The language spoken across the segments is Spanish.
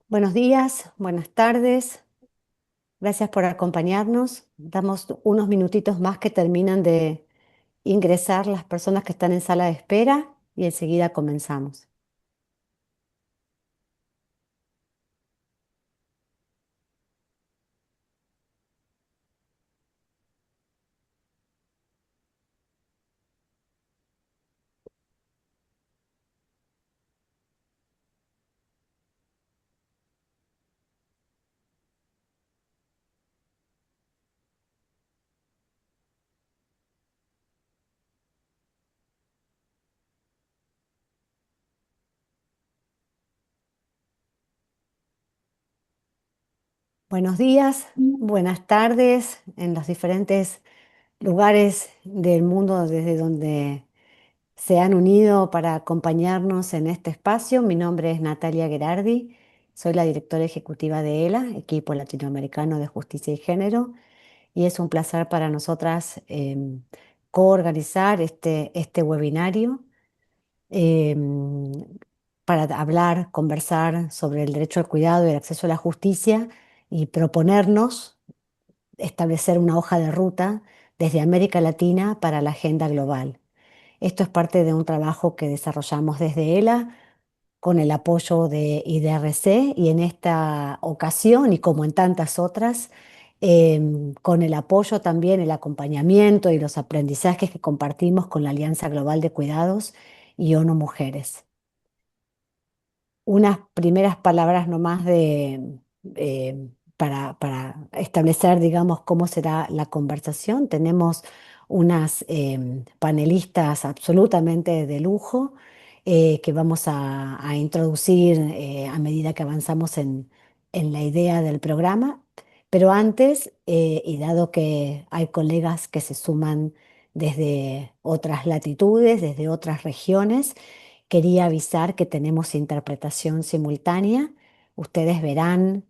Buenos días, buenas tardes. Gracias por acompañarnos. Damos unos minutitos más que terminan de ingresar las personas que están en sala de espera y enseguida comenzamos. Buenos días, buenas tardes en los diferentes lugares del mundo desde donde se han unido para acompañarnos en este espacio. Mi nombre es Natalia Gherardi, soy la directora ejecutiva de ELA, Equipo Latinoamericano de Justicia y Género, y es un placer para nosotras coorganizar este webinario em, para hablar, conversar sobre el derecho al cuidado y el acceso a la justicia y proponernos establecer una hoja de ruta desde América Latina para la agenda global. Esto es parte de un trabajo que desarrollamos desde ELA con el apoyo de IDRC y en esta ocasión, y como en tantas otras, con el apoyo también, el acompañamiento y los aprendizajes que compartimos con la Alianza Global de Cuidados y ONU Mujeres. Unas primeras palabras nomás para establecer, digamos, cómo será la conversación. Tenemos unas panelistas absolutamente de lujo que vamos a introducir a medida que avanzamos en la idea del programa. Pero antes, y dado que hay colegas que se suman desde otras latitudes, desde otras regiones, quería avisar que tenemos interpretación simultánea. Ustedes verán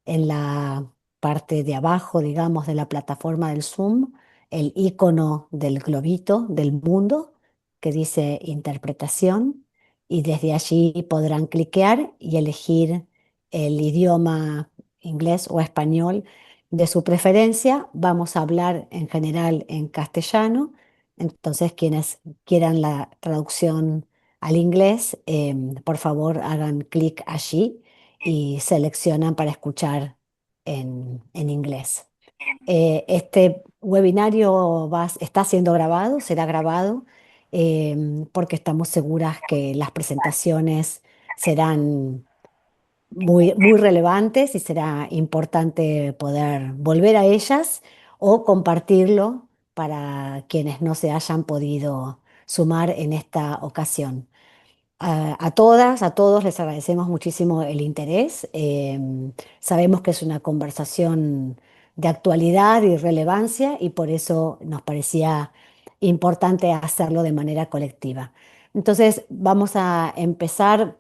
en la parte de abajo, digamos, de la plataforma del Zoom, el icono del globito del mundo que dice interpretación y desde allí podrán cliquear y elegir el idioma inglés o español de su preferencia. Vamos a hablar en general en castellano, entonces quienes quieran la traducción al inglés, por favor hagan clic allí y seleccionan para escuchar en inglés. Este webinario está siendo grabado, será grabado, porque estamos seguras que las presentaciones serán muy relevantes y será importante poder volver a ellas o compartirlo para quienes no se hayan podido sumar en esta ocasión. A todas, a todos les agradecemos muchísimo el interés. Sabemos que es una conversación de actualidad y relevancia y por eso nos parecía importante hacerlo de manera colectiva. Entonces, vamos a empezar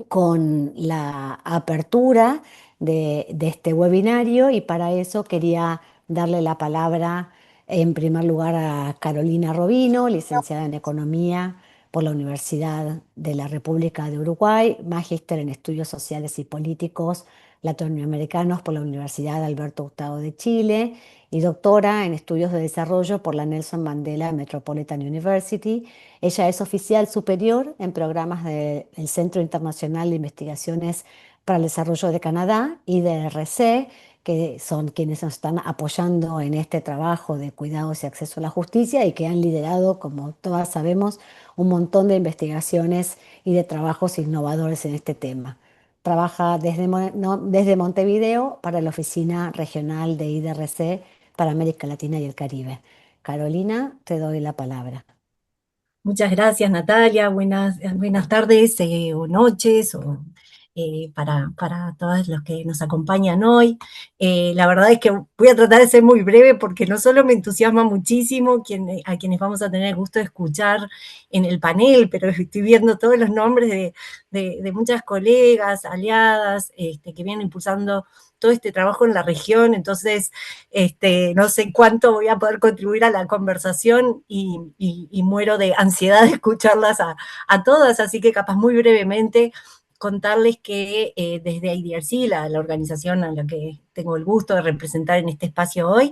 con la apertura de este webinario y para eso quería darle la palabra en primer lugar a Carolina Robino, licenciada en Economía por la Universidad de la República de Uruguay, magíster en Estudios Sociales y Políticos Latinoamericanos por la Universidad Alberto Hurtado de Chile y doctora en Estudios de Desarrollo por la Nelson Mandela Metropolitan University. Ella es oficial superior en programas del Centro Internacional de Investigaciones para el Desarrollo de Canadá, IDRC, que son quienes nos están apoyando en este trabajo de cuidados y acceso a la justicia y que han liderado, como todas sabemos, un montón de investigaciones y de trabajos innovadores en este tema. Trabaja desde Montevideo para la Oficina Regional de IDRC para América Latina y el Caribe. Carolina, te doy la palabra. Muchas gracias, Natalia. Buenas tardes o noches para todos los que nos acompañan hoy. La verdad es que voy a tratar de ser muy breve porque no solo me entusiasma muchísimo a quienes vamos a tener el gusto de escuchar en el panel, pero estoy viendo todos los nombres de muchas colegas, aliadas, que vienen impulsando todo este trabajo en la región, entonces no sé cuánto voy a poder contribuir a la conversación y muero de ansiedad de escucharlas a todas, así que capaz muy brevemente contarles que desde IDRC, la organización a la que tengo el gusto de representar en este espacio hoy,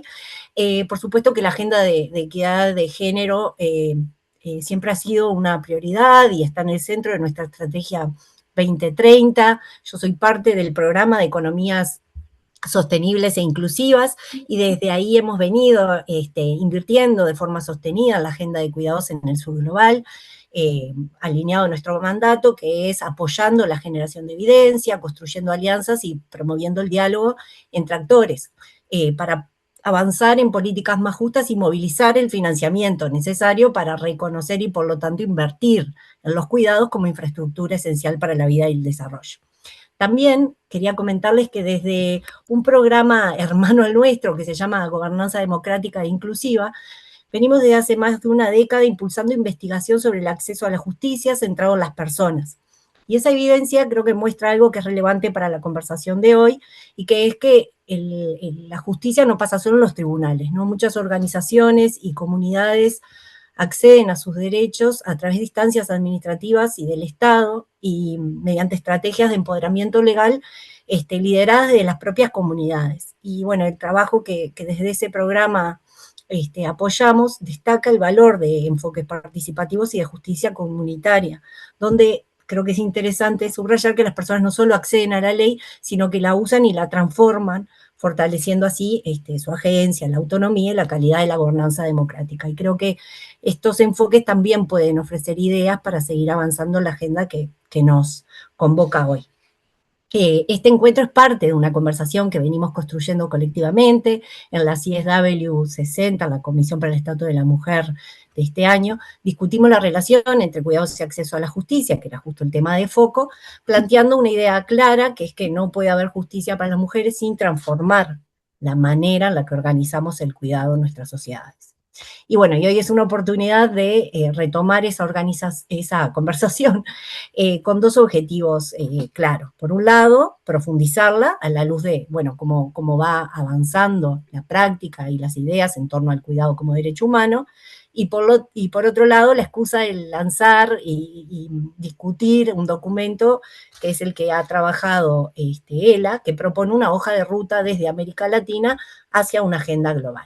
por supuesto que la agenda de equidad de género siempre ha sido una prioridad y está en el centro de nuestra estrategia 2030. Yo soy parte del programa de economías sostenibles e inclusivas, y desde ahí hemos venido invirtiendo de forma sostenida en la agenda de cuidados en el sur global, alineado a nuestro mandato, que es apoyando la generación de evidencia, construyendo alianzas y promoviendo el diálogo entre actores, para avanzar en políticas más justas y movilizar el financiamiento necesario para reconocer y, por lo tanto, invertir en los cuidados como infraestructura esencial para la vida y el desarrollo. También quería comentarles que desde un programa hermano al nuestro, que se llama Gobernanza Democrática e Inclusiva, venimos desde hace más de una década impulsando investigación sobre el acceso a la justicia centrado en las personas. Y esa evidencia creo que muestra algo que es relevante para la conversación de hoy, y que es que la justicia no pasa solo en los tribunales, ¿no? Muchas organizaciones y comunidades acceden a sus derechos a través de instancias administrativas y del Estado, y mediante estrategias de empoderamiento legal lideradas de las propias comunidades. Y bueno, el trabajo que desde ese programa apoyamos destaca el valor de enfoques participativos y de justicia comunitaria, donde creo que es interesante subrayar que las personas no solo acceden a la ley, sino que la usan y la transforman, fortaleciendo así su agencia, la autonomía y la calidad de la gobernanza democrática. Y creo que estos enfoques también pueden ofrecer ideas para seguir avanzando en la agenda que nos convoca hoy. Este encuentro es parte de una conversación que venimos construyendo colectivamente en la CSW 60, la Comisión para el Estatuto de la Mujer de este año. Discutimos la relación entre cuidados y acceso a la justicia, que era justo el tema de foco, planteando una idea clara, que es que no puede haber justicia para las mujeres sin transformar la manera en la que organizamos el cuidado en nuestras sociedades. Y bueno, y hoy es una oportunidad de retomar esa conversación con dos objetivos claros. Por un lado, profundizarla a la luz de, bueno, cómo va avanzando la práctica y las ideas en torno al cuidado como derecho humano, y por otro lado, la excusa de lanzar y discutir un documento que es el que ha trabajado ELA, que propone una hoja de ruta desde América Latina hacia una agenda global.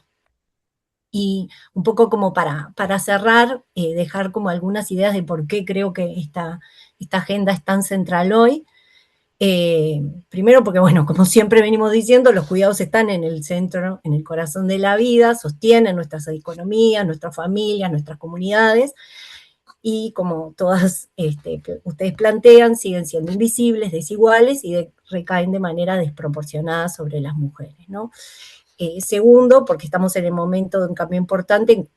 Y un poco como para cerrar, dejar como algunas ideas de por qué creo que esta agenda es tan central hoy. Primero porque, bueno, como siempre venimos diciendo, los cuidados están en el centro, en el corazón de la vida, sostienen nuestras economías, nuestras familias, nuestras comunidades, y como todas ustedes plantean, siguen siendo invisibles, desiguales y recaen de manera desproporcionada sobre las mujeres, ¿no? Segundo, porque estamos en el momento de un cambio importante,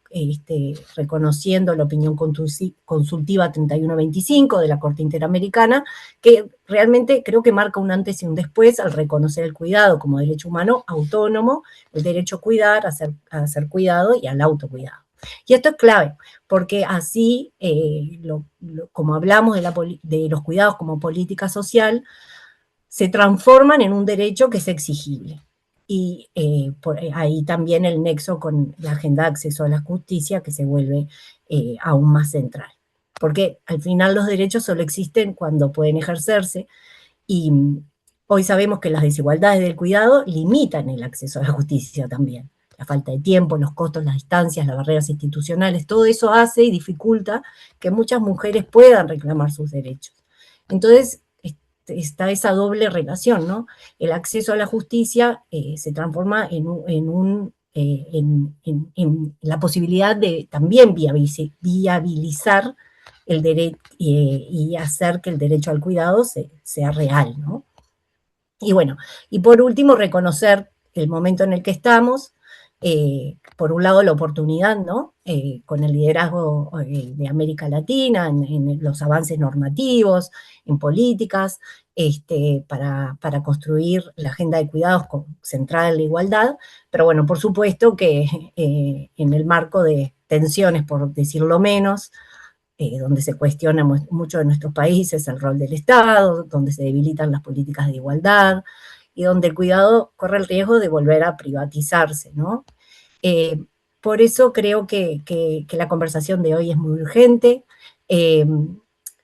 reconociendo la opinión consultiva 3125 de la Corte Interamericana, que realmente creo que marca un antes y un después al reconocer el cuidado como derecho humano autónomo, el derecho a cuidar, a ser cuidado y al autocuidado. Y esto es clave, porque así, como hablamos de los cuidados como política social, se transforman en un derecho que es exigible. Y ahí también el nexo con la agenda de acceso a la justicia, que se vuelve aún más central. Porque al final los derechos solo existen cuando pueden ejercerse, y hoy sabemos que las desigualdades del cuidado limitan el acceso a la justicia también. La falta de tiempo, los costos, las distancias, las barreras institucionales, todo eso hace y dificulta que muchas mujeres puedan reclamar sus derechos. Entonces, está esa doble relación, ¿no? El acceso a la justicia se transforma en la posibilidad de también viabilizar el derecho y hacer que el derecho al cuidado sea real, ¿no? Y bueno, y por último, reconocer el momento en el que estamos, por un lado la oportunidad, ¿no? Con el liderazgo de América Latina, en los avances normativos, en políticas, para construir la agenda de cuidados centrada en la igualdad, pero bueno, por supuesto que en el marco de tensiones, por decirlo menos, donde se cuestiona mucho de nuestros países el rol del Estado, donde se debilitan las políticas de igualdad, y donde el cuidado corre el riesgo de volver a privatizarse, ¿no? Por eso creo que la conversación de hoy es muy urgente.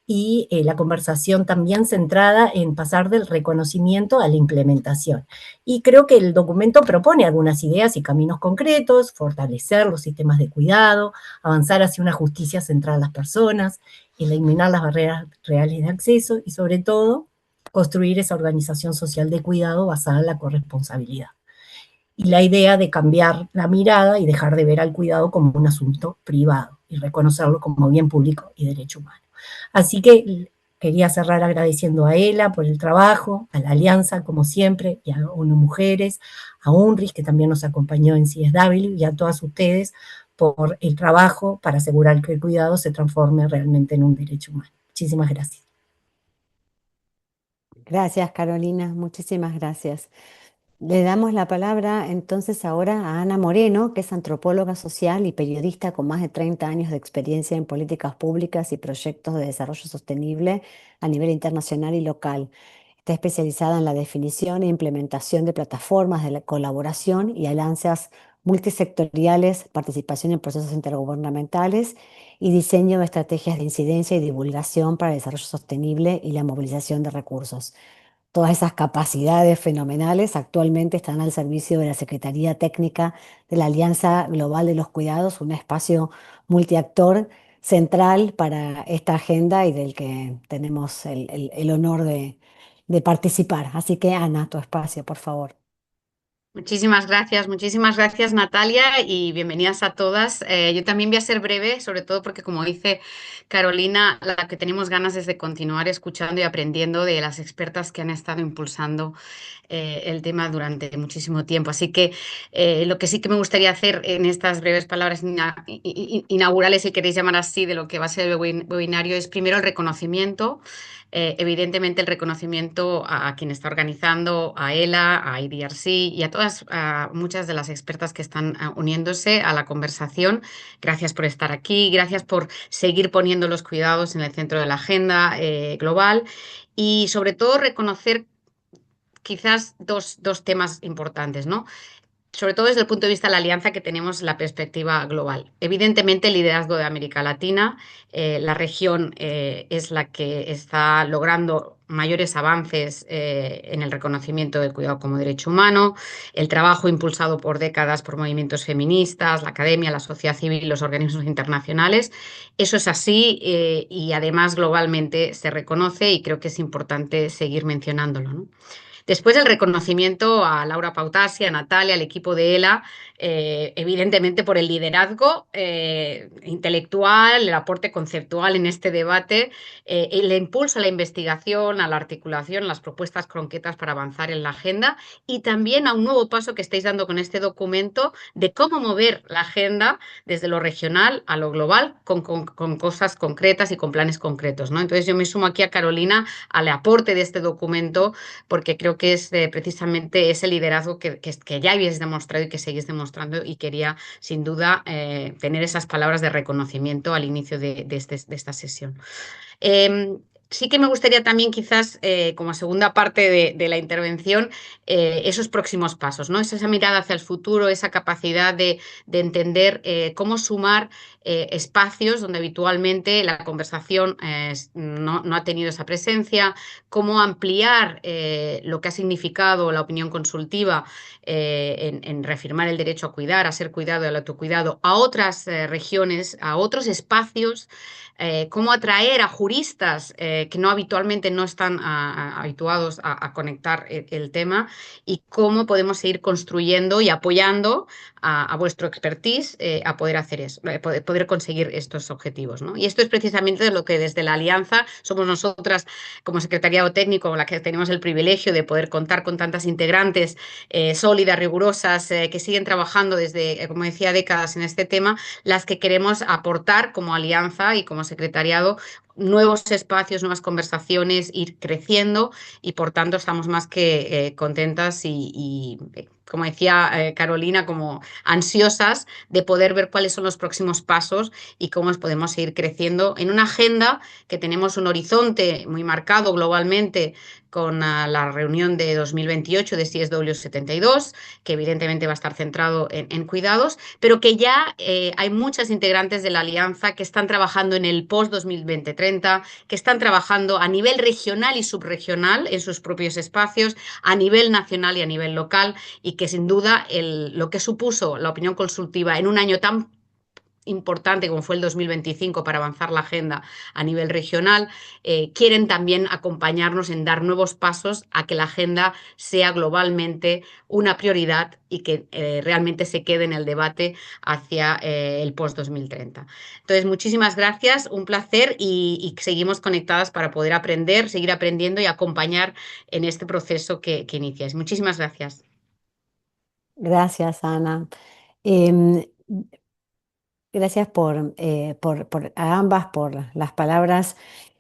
y la conversación también centrada en pasar del reconocimiento a la implementación. Y creo que el documento propone algunas ideas y caminos concretos: fortalecer los sistemas de cuidado, avanzar hacia una justicia centrada en las personas, eliminar las barreras reales de acceso y, sobre todo, construir esa organización social de cuidado basada en la corresponsabilidad. Y la idea de cambiar la mirada y dejar de ver al cuidado como un asunto privado y reconocerlo como bien público y derecho humano. Así que quería cerrar agradeciendo a ELA por el trabajo, a la Alianza, como siempre, y a ONU Mujeres, a UNRIS, que también nos acompañó en CSW, y a todas ustedes por el trabajo para asegurar que el cuidado se transforme realmente en un derecho humano. Muchísimas gracias. Gracias, Carolina, muchísimas gracias. Le damos la palabra entonces ahora a Ana Moreno, que es antropóloga social y periodista con más de 30 años de experiencia en políticas públicas y proyectos de desarrollo sostenible a nivel internacional y local. Está especializada en la definición e implementación de plataformas de colaboración y alianzas multisectoriales, participación en procesos intergubernamentales y diseño de estrategias de incidencia y divulgación para el desarrollo sostenible y la movilización de recursos. Todas esas capacidades fenomenales actualmente están al servicio de la Secretaría Técnica de la Alianza Global de los Cuidados, un espacio multiactor central para esta agenda y del que tenemos el honor de participar. Así que, Ana, tu espacio, por favor. Muchísimas gracias Natalia y bienvenidas a todas. Yo también voy a ser breve, sobre todo porque como dice Carolina, la que tenemos ganas es de continuar escuchando y aprendiendo de las expertas que han estado impulsando el tema durante muchísimo tiempo. Así que lo que sí que me gustaría hacer en estas breves palabras inaugurales, si queréis llamar así, de lo que va a ser el webinario es primero el reconocimiento. Evidentemente el reconocimiento a quien está organizando, a ELA, a IDRC y a todas, a muchas de las expertas que están uniéndose a la conversación. Gracias por estar aquí, gracias por seguir poniendo los cuidados en el centro de la agenda global y sobre todo reconocer quizás dos temas importantes, ¿no? Sobre todo desde el punto de vista de la alianza que tenemos la perspectiva global. Evidentemente el liderazgo de América Latina, la región es la que está logrando mayores avances en el reconocimiento del cuidado como derecho humano, el trabajo impulsado por décadas por movimientos feministas, la academia, la sociedad civil, los organismos internacionales. Eso es así y además globalmente se reconoce y creo que es importante seguir mencionándolo, ¿no? Después del reconocimiento a Laura Pautasi, a Natalia, al equipo de ELA, evidentemente por el liderazgo intelectual, el aporte conceptual en este debate, el impulso a la investigación, a la articulación, las propuestas concretas para avanzar en la agenda y también a un nuevo paso que estáis dando con este documento de cómo mover la agenda desde lo regional a lo global con cosas concretas y con planes concretos, ¿no? Entonces yo me sumo aquí a Carolina al aporte de este documento porque creo que es precisamente ese liderazgo que ya habéis demostrado y que seguís demostrando y quería sin duda tener esas palabras de reconocimiento al inicio de esta sesión. Sí que me gustaría también quizás, como segunda parte de la intervención, esos próximos pasos, ¿no? Esa mirada hacia el futuro, esa capacidad de entender cómo sumar espacios donde habitualmente la conversación no ha tenido esa presencia, cómo ampliar lo que ha significado la opinión consultiva en reafirmar el derecho a cuidar, a ser cuidado y al autocuidado a otras regiones, a otros espacios, cómo atraer a juristas que no habitualmente no están habituados a conectar el tema y cómo podemos seguir construyendo y apoyando a vuestro expertise a poder hacer eso, poder conseguir estos objetivos, ¿no? Y esto es precisamente de lo que desde la Alianza somos nosotras como secretariado técnico, la que tenemos el privilegio de poder contar con tantas integrantes sólidas, rigurosas, que siguen trabajando desde, como decía, décadas en este tema, las que queremos aportar como alianza y como secretariado nuevos espacios, nuevas conversaciones, ir creciendo y por tanto estamos más que contentas y, como decía Carolina, como ansiosas de poder ver cuáles son los próximos pasos y cómo podemos seguir creciendo en una agenda que tenemos un horizonte muy marcado globalmente con la reunión de 2028 de CSW 72, que evidentemente va a estar centrado en cuidados, pero que ya hay muchas integrantes de la alianza que están trabajando en el post-2020-30, que están trabajando a nivel regional y subregional en sus propios espacios, a nivel nacional y a nivel local, y que sin duda lo que supuso la opinión consultiva en un año tan importante como fue el 2025 para avanzar la agenda a nivel regional, quieren también acompañarnos en dar nuevos pasos a que la agenda sea globalmente una prioridad y que realmente se quede en el debate hacia el post-2030. Entonces, muchísimas gracias, un placer y seguimos conectadas para poder aprender, seguir aprendiendo y acompañar en este proceso que iniciáis. Muchísimas gracias. Gracias, Ana. Em, Gracias a ambas por las palabras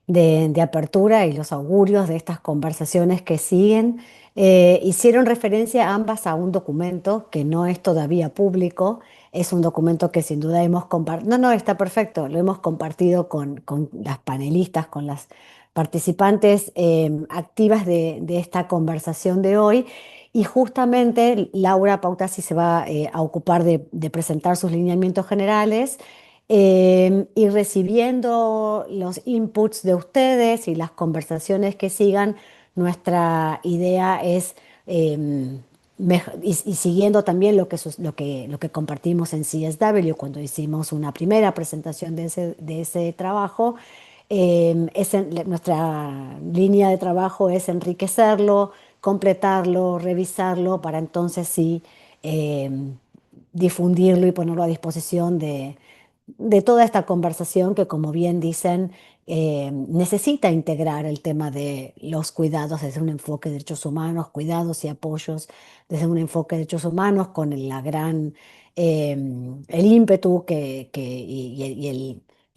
de apertura y los augurios de estas conversaciones que siguen. Hicieron referencia ambas a un documento que no es todavía público. Es un documento que sin duda hemos compartido. No, no, está perfecto. Lo hemos compartido con las panelistas, con las participantes activas de esta conversación de hoy. Y justamente Laura Pautasi se va a ocupar de presentar sus lineamientos generales y recibiendo los inputs de ustedes y las conversaciones que sigan, nuestra idea es, em, y siguiendo también lo que compartimos en CSW cuando hicimos una primera presentación de ese trabajo, nuestra línea de trabajo es enriquecerlo, completarlo, revisarlo, para entonces sí eh, difundirlo y ponerlo a disposición de toda esta conversación que, como bien dicen, necesita integrar el tema de los cuidados desde un enfoque de derechos humanos, cuidados y apoyos desde un enfoque de derechos humanos, con el ímpetu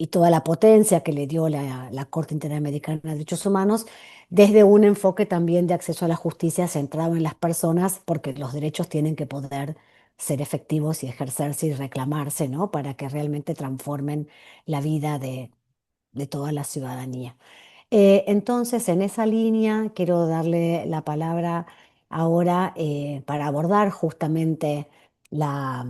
y toda la potencia que le dio la Corte Interamericana de Derechos Humanos, desde un enfoque también de acceso a la justicia centrado en las personas, porque los derechos tienen que poder ser efectivos y ejercerse y reclamarse, ¿no? Para que realmente transformen la vida de toda la ciudadanía. Entonces, en esa línea, quiero darle la palabra ahora para abordar justamente la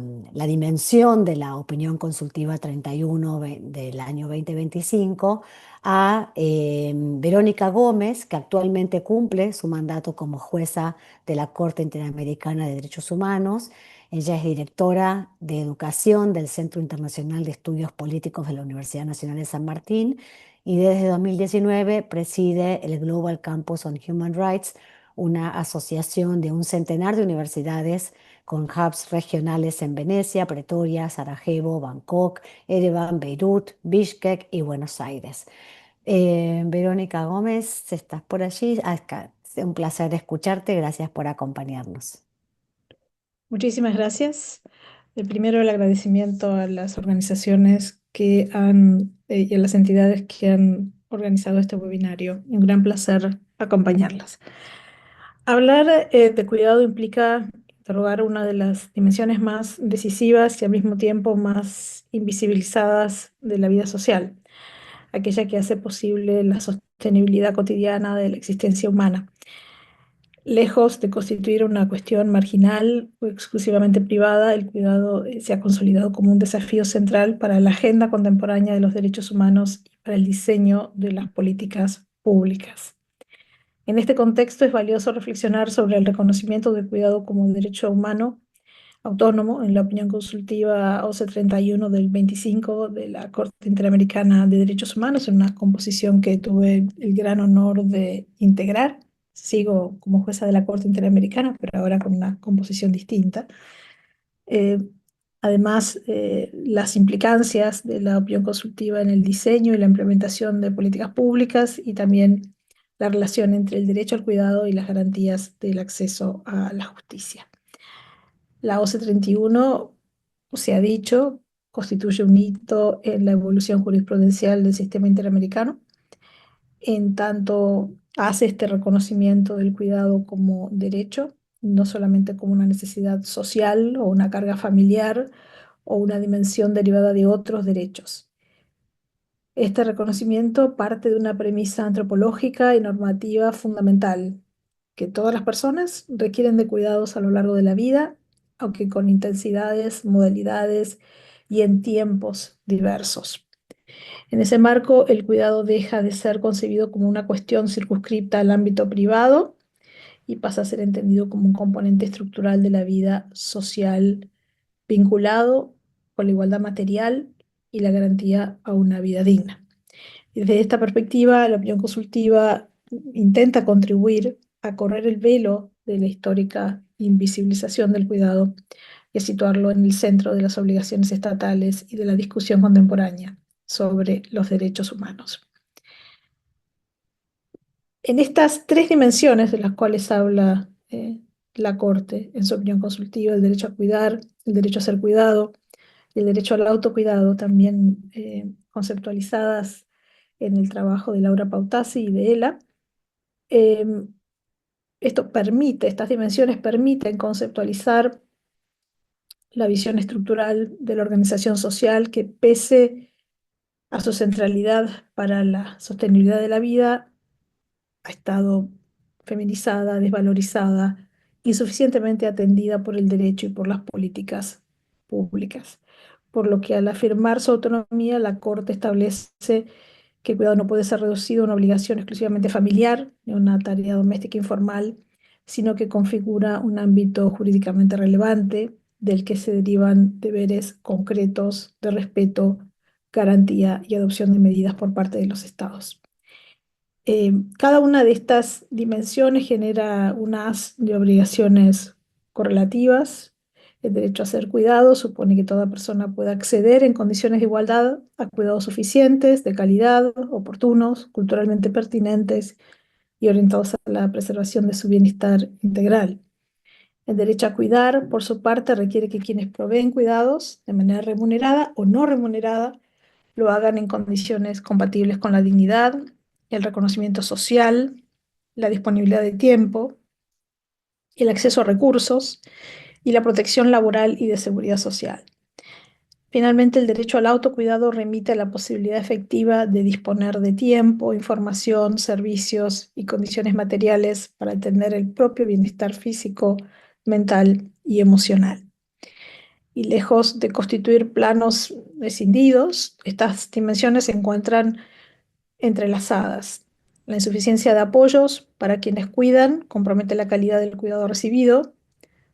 dimensión de la opinión consultiva 31 del año 2025 a Verónica Gómez, que actualmente cumple su mandato como jueza de la Corte Interamericana de Derechos Humanos. Ella es directora de Educación del Centro Internacional de Estudios Políticos de la Universidad Nacional de San Martín y desde 2019 preside el Global Campus on Human Rights, una asociación de un centenar de universidades con hubs regionales en Venecia, Pretoria, Sarajevo, Bangkok, Ereván, Beirut, Bishkek y Buenos Aires. Verónica Gómez, ¿estás por allí? Acá. Es un placer escucharte. Gracias por acompañarnos. Muchísimas gracias. Primero, el agradecimiento a las organizaciones que han y a las entidades que han organizado este webinario. Un gran placer acompañarlas. Hablar de cuidado implica interrogar una de las dimensiones más decisivas y al mismo tiempo más invisibilizadas de la vida social, aquella que hace posible la sostenibilidad cotidiana de la existencia humana. Lejos de constituir una cuestión marginal o exclusivamente privada, el cuidado se ha consolidado como un desafío central para la agenda contemporánea de los derechos humanos y para el diseño de las políticas públicas. En este contexto es valioso reflexionar sobre el reconocimiento del cuidado como derecho humano autónomo en la opinión consultiva OCE 31 del 25 de la Corte Interamericana de Derechos Humanos, en una composición que tuve el gran honor de integrar. Sigo como jueza de la Corte Interamericana, pero ahora con una composición distinta. Eh, Además, las implicancias de la opinión consultiva en el diseño y la implementación de políticas públicas y también la relación entre el derecho al cuidado y las garantías del acceso a la justicia. La OCE 31, se ha dicho, constituye un hito en la evolución jurisprudencial del sistema interamericano, en tanto hace este reconocimiento del cuidado como derecho, no solamente como una necesidad social o una carga familiar o una dimensión derivada de otros derechos. Este reconocimiento parte de una premisa antropológica y normativa fundamental, que todas las personas requieren de cuidados a lo largo de la vida, aunque con intensidades, modalidades y en tiempos diversos. En ese marco, el cuidado deja de ser concebido como una cuestión circunscripta al ámbito privado y pasa a ser entendido como un componente estructural de la vida social vinculado con la igualdad material y la garantía a una vida digna. Desde esta perspectiva, la opinión consultiva intenta contribuir a correr el velo de la histórica invisibilización del cuidado y a situarlo en el centro de las obligaciones estatales y de la discusión contemporánea sobre los derechos humanos. En estas tres dimensiones de las cuales habla la Corte en su opinión consultiva, el derecho a cuidar, el derecho a ser cuidado y el derecho al autocuidado, también conceptualizadas en el trabajo de Laura Pautasi y de Ela, estas dimensiones permiten conceptualizar la visión estructural de la organización social que, pese a su centralidad para la sostenibilidad de la vida, ha estado feminizada, desvalorizada, insuficientemente atendida por el derecho y por las políticas públicas. Por lo que al afirmar su autonomía, la Corte establece que el cuidado no puede ser reducido a una obligación exclusivamente familiar, ni a una tarea doméstica informal, sino que configura un ámbito jurídicamente relevante del que se derivan deberes concretos de respeto, garantía y adopción de medidas por parte de los estados. Cada una de estas dimensiones genera unas de obligaciones correlativas. El derecho a ser cuidado supone que toda persona pueda acceder en condiciones de igualdad a cuidados suficientes, de calidad, oportunos, culturalmente pertinentes y orientados a la preservación de su bienestar integral. El derecho a cuidar, por su parte, requiere que quienes proveen cuidados de manera remunerada o no remunerada lo hagan en condiciones compatibles con la dignidad, el reconocimiento social, la disponibilidad de tiempo, el acceso a recursos y la protección laboral y de seguridad social. Finalmente, el derecho al autocuidado remite a la posibilidad efectiva de disponer de tiempo, información, servicios y condiciones materiales para atender el propio bienestar físico, mental y emocional. Y lejos de constituir planos escindidos, estas dimensiones se encuentran entrelazadas. La insuficiencia de apoyos para quienes cuidan compromete la calidad del cuidado recibido,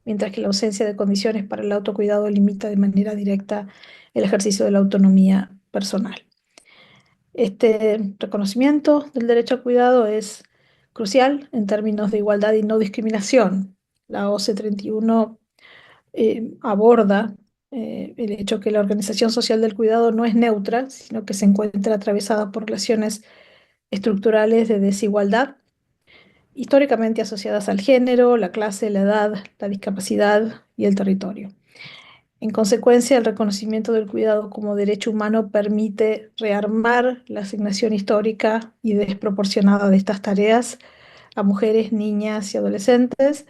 mientras que la ausencia de condiciones para el autocuidado limita de manera directa el ejercicio de la autonomía personal. Este reconocimiento del derecho al cuidado es crucial en términos de igualdad y no discriminación. La OCE 31 aborda el hecho que la organización social del cuidado no es neutra, sino que se encuentra atravesada por relaciones estructurales de desigualdad, históricamente asociadas al género, la clase, la edad, la discapacidad y el territorio. En consecuencia, el reconocimiento del cuidado como derecho humano permite rearmar la asignación histórica y desproporcionada de estas tareas a mujeres, niñas y adolescentes,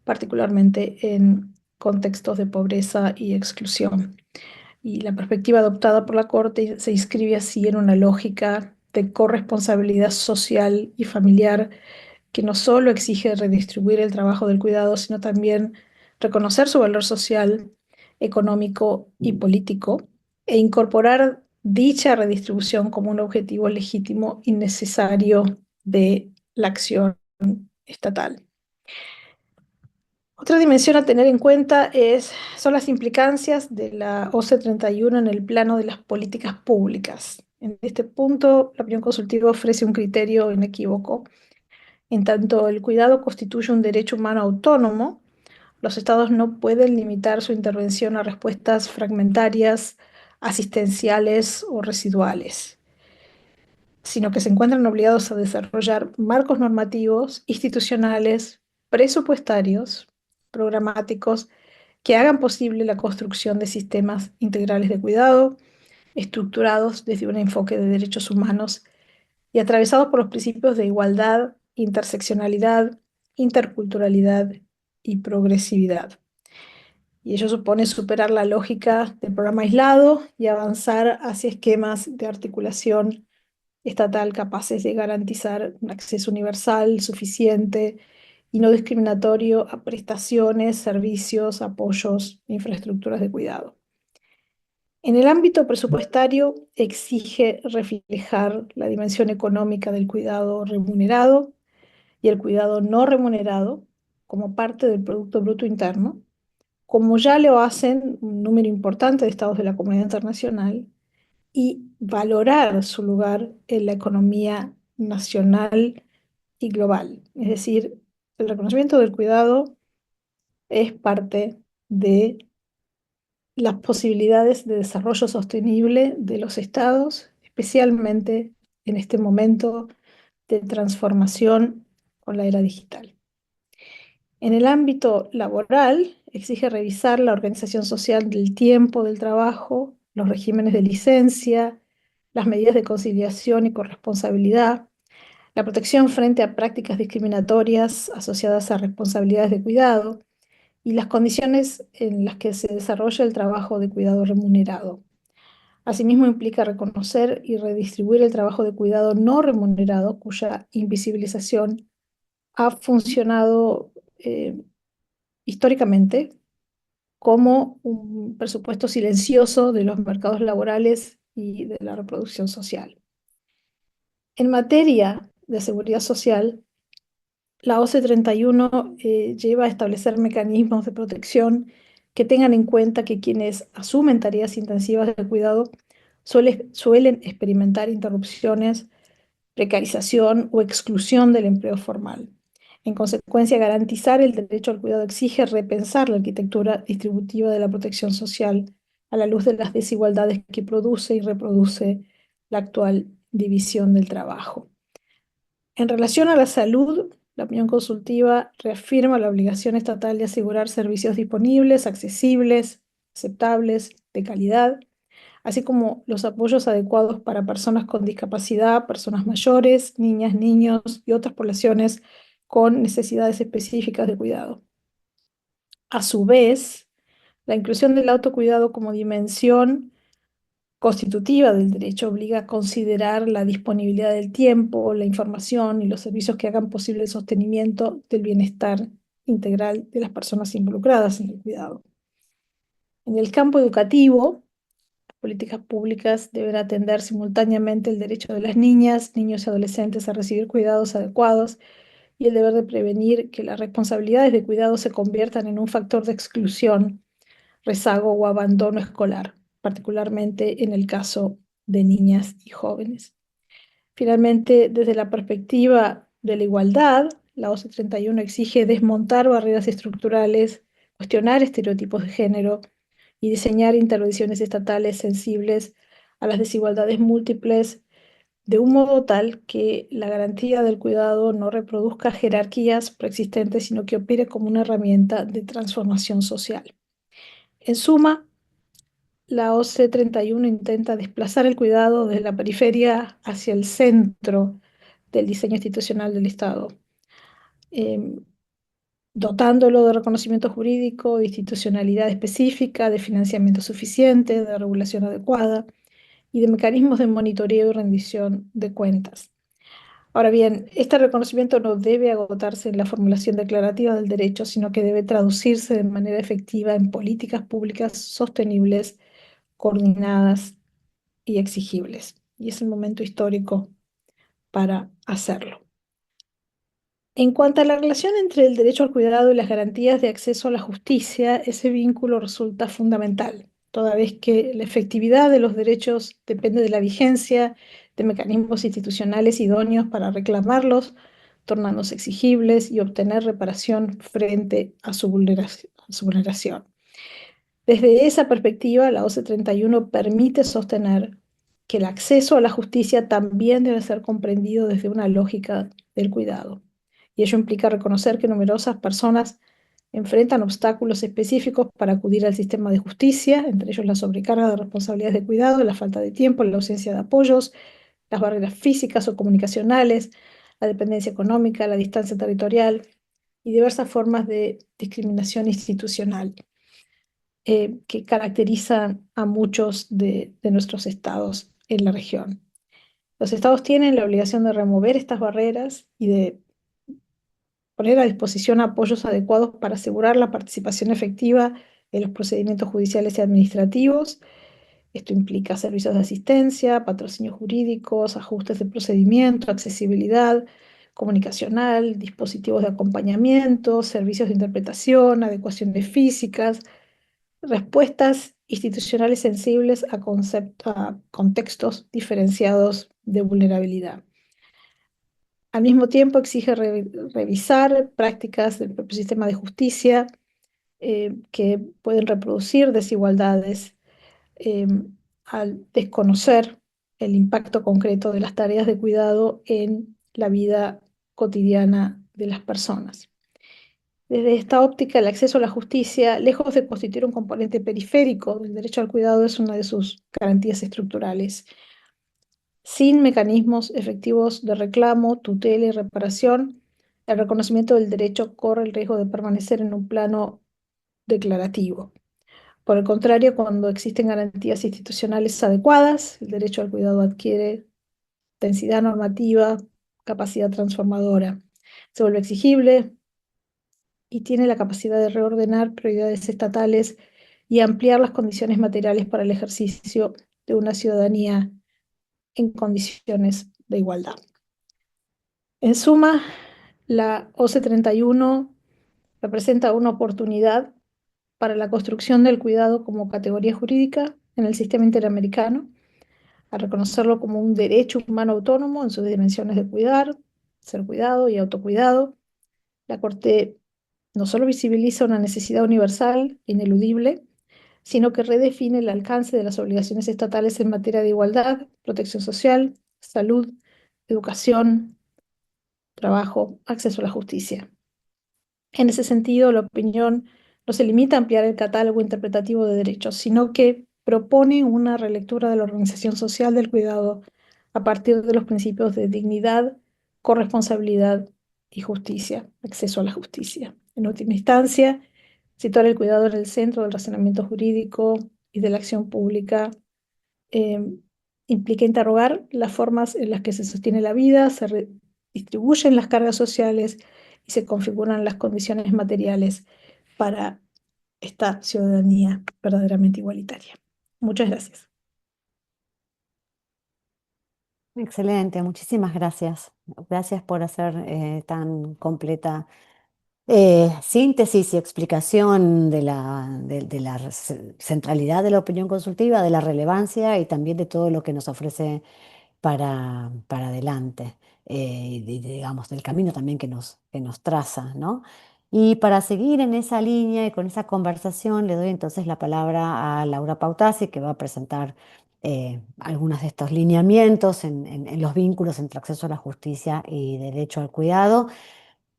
particularmente en contextos de pobreza y exclusión. Y la perspectiva adoptada por la Corte se inscribe así en una lógica de corresponsabilidad social y familiar que no solo exige redistribuir el trabajo del cuidado, sino también reconocer su valor social, económico y político e incorporar dicha redistribución como un objetivo legítimo y necesario de la acción estatal. Otra dimensión a tener en cuenta son las implicancias de la OCE 31 en el plano de las políticas públicas. En este punto, la opinión consultiva ofrece un criterio inequívoco. En tanto el cuidado constituye un derecho humano autónomo, los estados no pueden limitar su intervención a respuestas fragmentarias, asistenciales o residuales, sino que se encuentran obligados a desarrollar marcos normativos, institucionales, presupuestarios, programáticos, que hagan posible la construcción de sistemas integrales de cuidado, estructurados desde un enfoque de derechos humanos y atravesados por los principios de igualdad, interseccionalidad, interculturalidad y progresividad. Y ello supone superar la lógica del programa aislado y avanzar hacia esquemas de articulación estatal capaces de garantizar un acceso universal, suficiente y no discriminatorio a prestaciones, servicios, apoyos e infraestructuras de cuidado. En el ámbito presupuestario, exige reflejar la dimensión económica del cuidado remunerado y el cuidado no remunerado como parte del Producto Bruto Interno, como ya lo hacen un número importante de estados de la comunidad internacional, y valorar su lugar en la economía nacional y global. Es decir, el reconocimiento del cuidado es parte de las posibilidades de desarrollo sostenible de los estados, especialmente en este momento de transformación con la era digital. En el ámbito laboral, exige revisar la organización social del tiempo del trabajo, los regímenes de licencia, las medidas de conciliación y corresponsabilidad, la protección frente a prácticas discriminatorias asociadas a responsabilidades de cuidado y las condiciones en las que se desarrolla el trabajo de cuidado remunerado. Asimismo, implica reconocer y redistribuir el trabajo de cuidado no remunerado, cuya invisibilización ha funcionado históricamente como un presupuesto silencioso de los mercados laborales y de la reproducción social. En materia de seguridad social, la OCDE 31 lleva a establecer mecanismos de protección que tengan en cuenta que quienes asumen tareas intensivas de cuidado suelen experimentar interrupciones, precarización o exclusión del empleo formal. En consecuencia, garantizar el derecho al cuidado exige repensar la arquitectura distributiva de la protección social a la luz de las desigualdades que produce y reproduce la actual división del trabajo. En relación a la salud, la opinión consultiva reafirma la obligación estatal de asegurar servicios disponibles, accesibles, aceptables, de calidad, así como los apoyos adecuados para personas con discapacidad, personas mayores, niñas, niños y otras poblaciones con necesidades específicas de cuidado. A su vez, la inclusión del autocuidado como dimensión constitutiva del derecho obliga a considerar la disponibilidad del tiempo, la información y los servicios que hagan posible el sostenimiento del bienestar integral de las personas involucradas en el cuidado. En el campo educativo, políticas públicas deben atender simultáneamente el derecho de las niñas, niños y adolescentes a recibir cuidados adecuados y el deber de prevenir que las responsabilidades de cuidado se conviertan en un factor de exclusión, rezago o abandono escolar, particularmente en el caso de niñas y jóvenes. Finalmente, desde la perspectiva de la igualdad, la OCDE 31 exige desmontar barreras estructurales, cuestionar estereotipos de género y diseñar intervenciones estatales sensibles a las desigualdades múltiples de un modo tal que la garantía del cuidado no reproduzca jerarquías preexistentes, sino que opere como una herramienta de transformación social. En suma, la OCDE 31 intenta desplazar el cuidado desde la periferia hacia el centro del diseño institucional del Estado, dotándolo de reconocimiento jurídico, de institucionalidad específica, de financiamiento suficiente, de regulación adecuada y de mecanismos de monitoreo y rendición de cuentas. Ahora bien, este reconocimiento no debe agotarse en la formulación declarativa del derecho, sino que debe traducirse de manera efectiva en políticas públicas sostenibles, coordinadas y exigibles. Y es el momento histórico para hacerlo. En cuanto a la relación entre el derecho al cuidado y las garantías de acceso a la justicia, ese vínculo resulta fundamental, toda vez que la efectividad de los derechos depende de la vigencia de mecanismos institucionales idóneos para reclamarlos, tornándose exigibles y obtener reparación frente a su vulneración. Desde esa perspectiva, la OCDE 31 permite sostener que el acceso a la justicia también debe ser comprendido desde una lógica del cuidado. Y ello implica reconocer que numerosas personas enfrentan obstáculos específicos para acudir al sistema de justicia, entre ellos la sobrecarga de responsabilidades de cuidado, la falta de tiempo, la ausencia de apoyos, las barreras físicas o comunicacionales, la dependencia económica, la distancia territorial y diversas formas de discriminación institucional. que caracterizan a muchos de nuestros estados en la región. Los estados tienen la obligación de remover estas barreras y de poner a disposición apoyos adecuados para asegurar la participación efectiva en los procedimientos judiciales y administrativos. Esto implica servicios de asistencia, patrocinios jurídicos, ajustes de procedimiento, accesibilidad comunicacional, dispositivos de acompañamiento, servicios de interpretación, adecuaciones físicas, respuestas institucionales sensibles a contextos diferenciados de vulnerabilidad. Al mismo tiempo, exige revisar prácticas del propio sistema de justicia que pueden reproducir desigualdades eh, al desconocer el impacto concreto de las tareas de cuidado en la vida cotidiana de las personas. Desde esta óptica, el acceso a la justicia, lejos de constituir un componente periférico del derecho al cuidado, es una de sus garantías estructurales. Sin mecanismos efectivos de reclamo, tutela y reparación, el reconocimiento del derecho corre el riesgo de permanecer en un plano declarativo. Por el contrario, cuando existen garantías institucionales adecuadas, el derecho al cuidado adquiere densidad normativa, capacidad transformadora. Se vuelve exigible y tiene la capacidad de reordenar prioridades estatales y ampliar las condiciones materiales para el ejercicio de una ciudadanía en condiciones de igualdad. En suma, la OCE 31 representa una oportunidad para la construcción del cuidado como categoría jurídica en el sistema interamericano, a reconocerlo como un derecho humano autónomo en sus dimensiones de cuidar, ser cuidado y autocuidado. La Corte no solo visibiliza una necesidad universal, ineludible, sino que redefine el alcance de las obligaciones estatales en materia de igualdad, protección social, salud, educación, trabajo, acceso a la justicia. En ese sentido, la opinión no se limita a ampliar el catálogo interpretativo de derechos, sino que propone una relectura de la organización social del cuidado a partir de los principios de dignidad, corresponsabilidad y justicia, acceso a la justicia. En última instancia, situar el cuidado en el centro del razonamiento jurídico y de la acción pública eh, implica interrogar las formas en las que se sostiene la vida, se redistribuyen las cargas sociales y se configuran las condiciones materiales para esta ciudadanía verdaderamente igualitaria. Muchas gracias. Excelente, muchísimas gracias. Gracias por hacer tan completa síntesis y explicación de la centralidad de la opinión consultiva, de la relevancia y también de todo lo que nos ofrece para adelante, digamos, del camino también que nos traza, ¿no? Y para seguir en esa línea y con esa conversación, le doy entonces la palabra a Laura Pautasi, que va a presentar algunos de estos lineamientos en los vínculos entre acceso a la justicia y derecho al cuidado.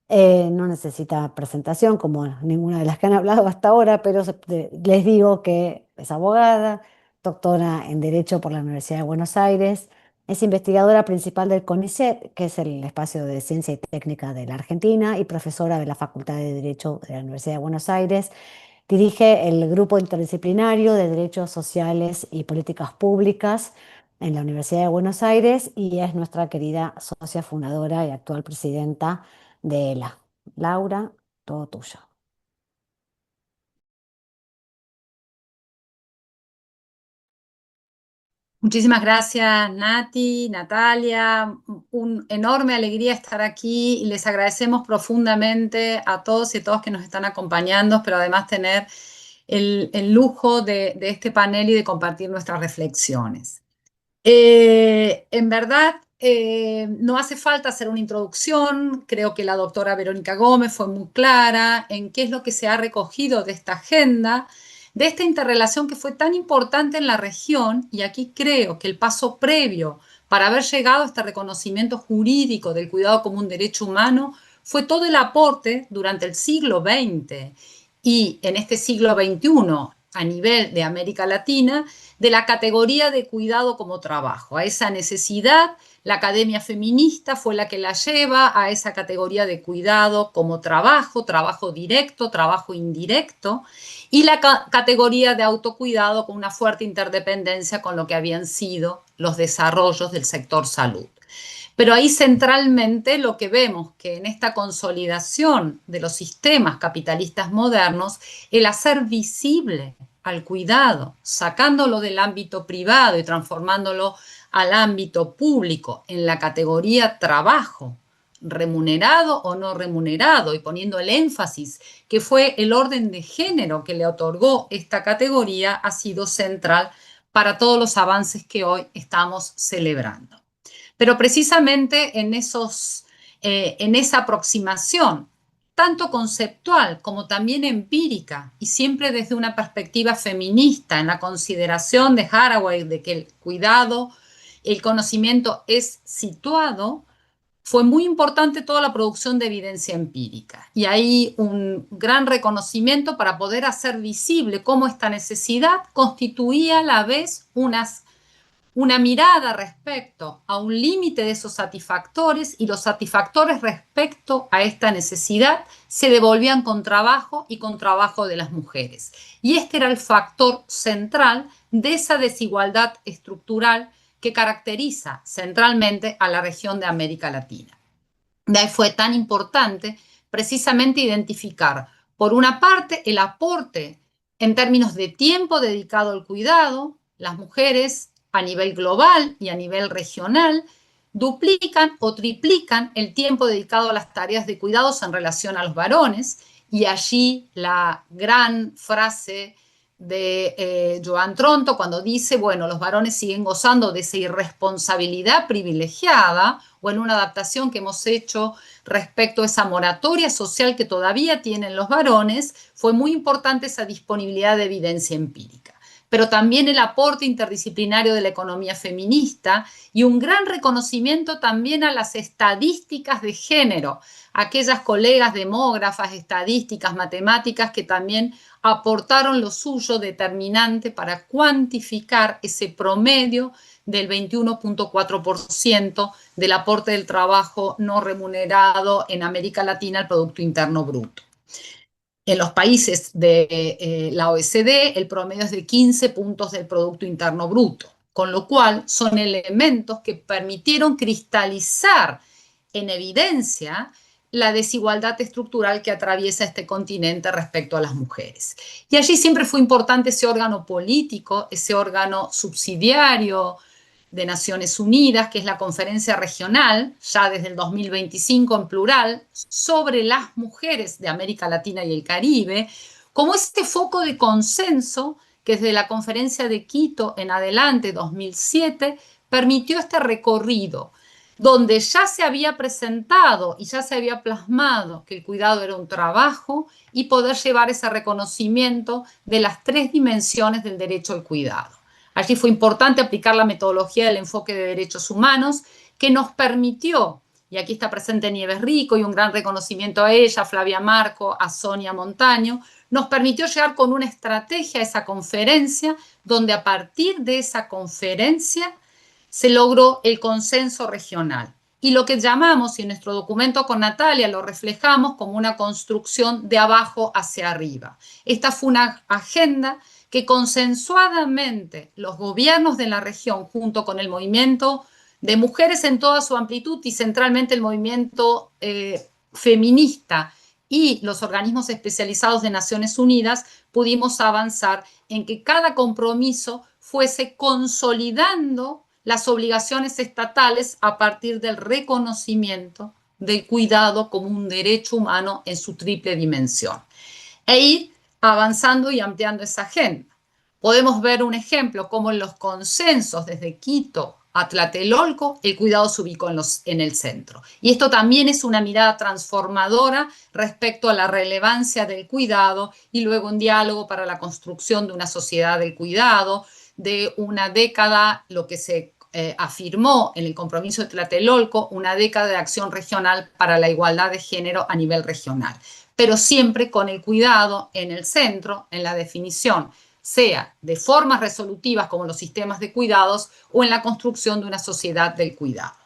No necesita presentación como ninguna de las que han hablado hasta ahora, pero les digo que es abogada, doctora en Derecho por la Universidad de Buenos Aires, es investigadora principal del CONICET, que es el espacio de ciencia y técnica de la Argentina, y profesora de la Facultad de Derecho de la Universidad de Buenos Aires. Dirige el Grupo Interdisciplinario de Derechos Sociales y Políticas Públicas en la Universidad de Buenos Aires y es nuestra querida socia fundadora y actual presidenta de ELA. Laura, todo tuyo. Muchísimas gracias, Nati, Natalia. Una enorme alegría estar aquí y les agradecemos profundamente a todos y todas que nos están acompañando, pero además tener el lujo de este panel y de compartir nuestras reflexiones. En verdad, no hace falta hacer una introducción. Creo que la doctora Verónica Gómez fue muy clara en qué es lo que se ha recogido de esta agenda, de esta interrelación que fue tan importante en la región, y aquí creo que el paso previo para haber llegado a este reconocimiento jurídico del cuidado como un derecho humano fue todo el aporte durante el siglo XX y en este siglo XXI a nivel de América Latina de la categoría de cuidado como trabajo, a esa necesidad La academia feminista fue la que la lleva a esa categoría de cuidado como trabajo, trabajo directo, trabajo indirecto, y la categoría de autocuidado con una fuerte interdependencia con lo que habían sido los desarrollos del sector salud. Pero ahí centralmente lo que vemos que en esta consolidación de los sistemas capitalistas modernos, el hacer visible al cuidado, sacándolo del ámbito privado y transformándolo al ámbito público en la categoría trabajo, remunerado o no remunerado, y poniendo el énfasis que fue el orden de género que le otorgó esta categoría, ha sido central para todos los avances que hoy estamos celebrando. Pero precisamente en esa aproximación, tanto conceptual como también empírica, y siempre desde una perspectiva feminista, en la consideración de Haraway de que el cuidado, el conocimiento es situado, fue muy importante toda la producción de evidencia empírica. Y hay un gran reconocimiento para poder hacer visible cómo esta necesidad constituía a la vez una mirada respecto a un límite de esos satisfactores, y los satisfactores respecto a esta necesidad se devolvían con trabajo y con trabajo de las mujeres. Y este era el factor central de esa desigualdad estructural que caracteriza centralmente a la región de América Latina. De ahí fue tan importante precisamente identificar, por una parte, el aporte en términos de tiempo dedicado al cuidado. Las mujeres a nivel global y a nivel regional duplican o triplican el tiempo dedicado a las tareas de cuidados en relación a los varones, y allí la gran frase de Joan Tronto cuando dice, bueno, los varones siguen gozando de esa irresponsabilidad privilegiada, o en una adaptación que hemos hecho respecto a esa moratoria social que todavía tienen los varones, fue muy importante esa disponibilidad de evidencia empírica. Pero también el aporte interdisciplinario de la economía feminista y un gran reconocimiento también a las estadísticas de género, aquellas colegas demógrafas, estadísticas, matemáticas que también aportaron lo suyo determinante para cuantificar ese promedio del 21.4% del aporte del trabajo no remunerado en América Latina al Producto Interno Bruto. En los países de la OECD, el promedio es de 15 puntos del Producto Interno Bruto, con lo cual son elementos que permitieron cristalizar en evidencia la desigualdad estructural que atraviesa este continente respecto a las mujeres. Y allí siempre fue importante ese órgano político, ese órgano subsidiario de Naciones Unidas, que es la Conferencia Regional, ya desde el 2025 en plural, sobre las mujeres de América Latina y el Caribe, como este foco de consenso que desde la Conferencia de Quito en adelante, 2007, permitió este recorrido, donde ya se había presentado y ya se había plasmado que el cuidado era un trabajo, y poder llevar ese reconocimiento de las tres dimensiones del derecho al cuidado. Allí fue importante aplicar la metodología del enfoque de derechos humanos, que nos permitió, y aquí está presente Nieves Rico, y un gran reconocimiento a ella, a Flavia Marco, a Sonia Montaño, nos permitió llegar con una estrategia a esa conferencia, donde a partir de esa conferencia se logró el consenso regional. Y lo que llamamos, y en nuestro documento con Natalia lo reflejamos, como una construcción de abajo hacia arriba. Esta fue una agenda que consensuadamente los gobiernos de la región, junto con el movimiento de mujeres en toda su amplitud y centralmente el movimiento feminista y los organismos especializados de Naciones Unidas, pudimos avanzar en que cada compromiso fuese consolidando las obligaciones estatales a partir del reconocimiento del cuidado como un derecho humano en su triple dimensión, e ir avanzando y ampliando esa agenda. Podemos ver un ejemplo como en los consensos desde Quito a Tlatelolco, el cuidado se ubicó en el centro. Y esto también es una mirada transformadora respecto a la relevancia del cuidado, y luego un diálogo para la construcción de una sociedad del cuidado, de una década, lo que se afirmó en el compromiso de Tlatelolco, una década de acción regional para la igualdad de género a nivel regional, pero siempre con el cuidado en el centro, en la definición, sea de formas resolutivas como los sistemas de cuidados, o en la construcción de una sociedad del cuidado.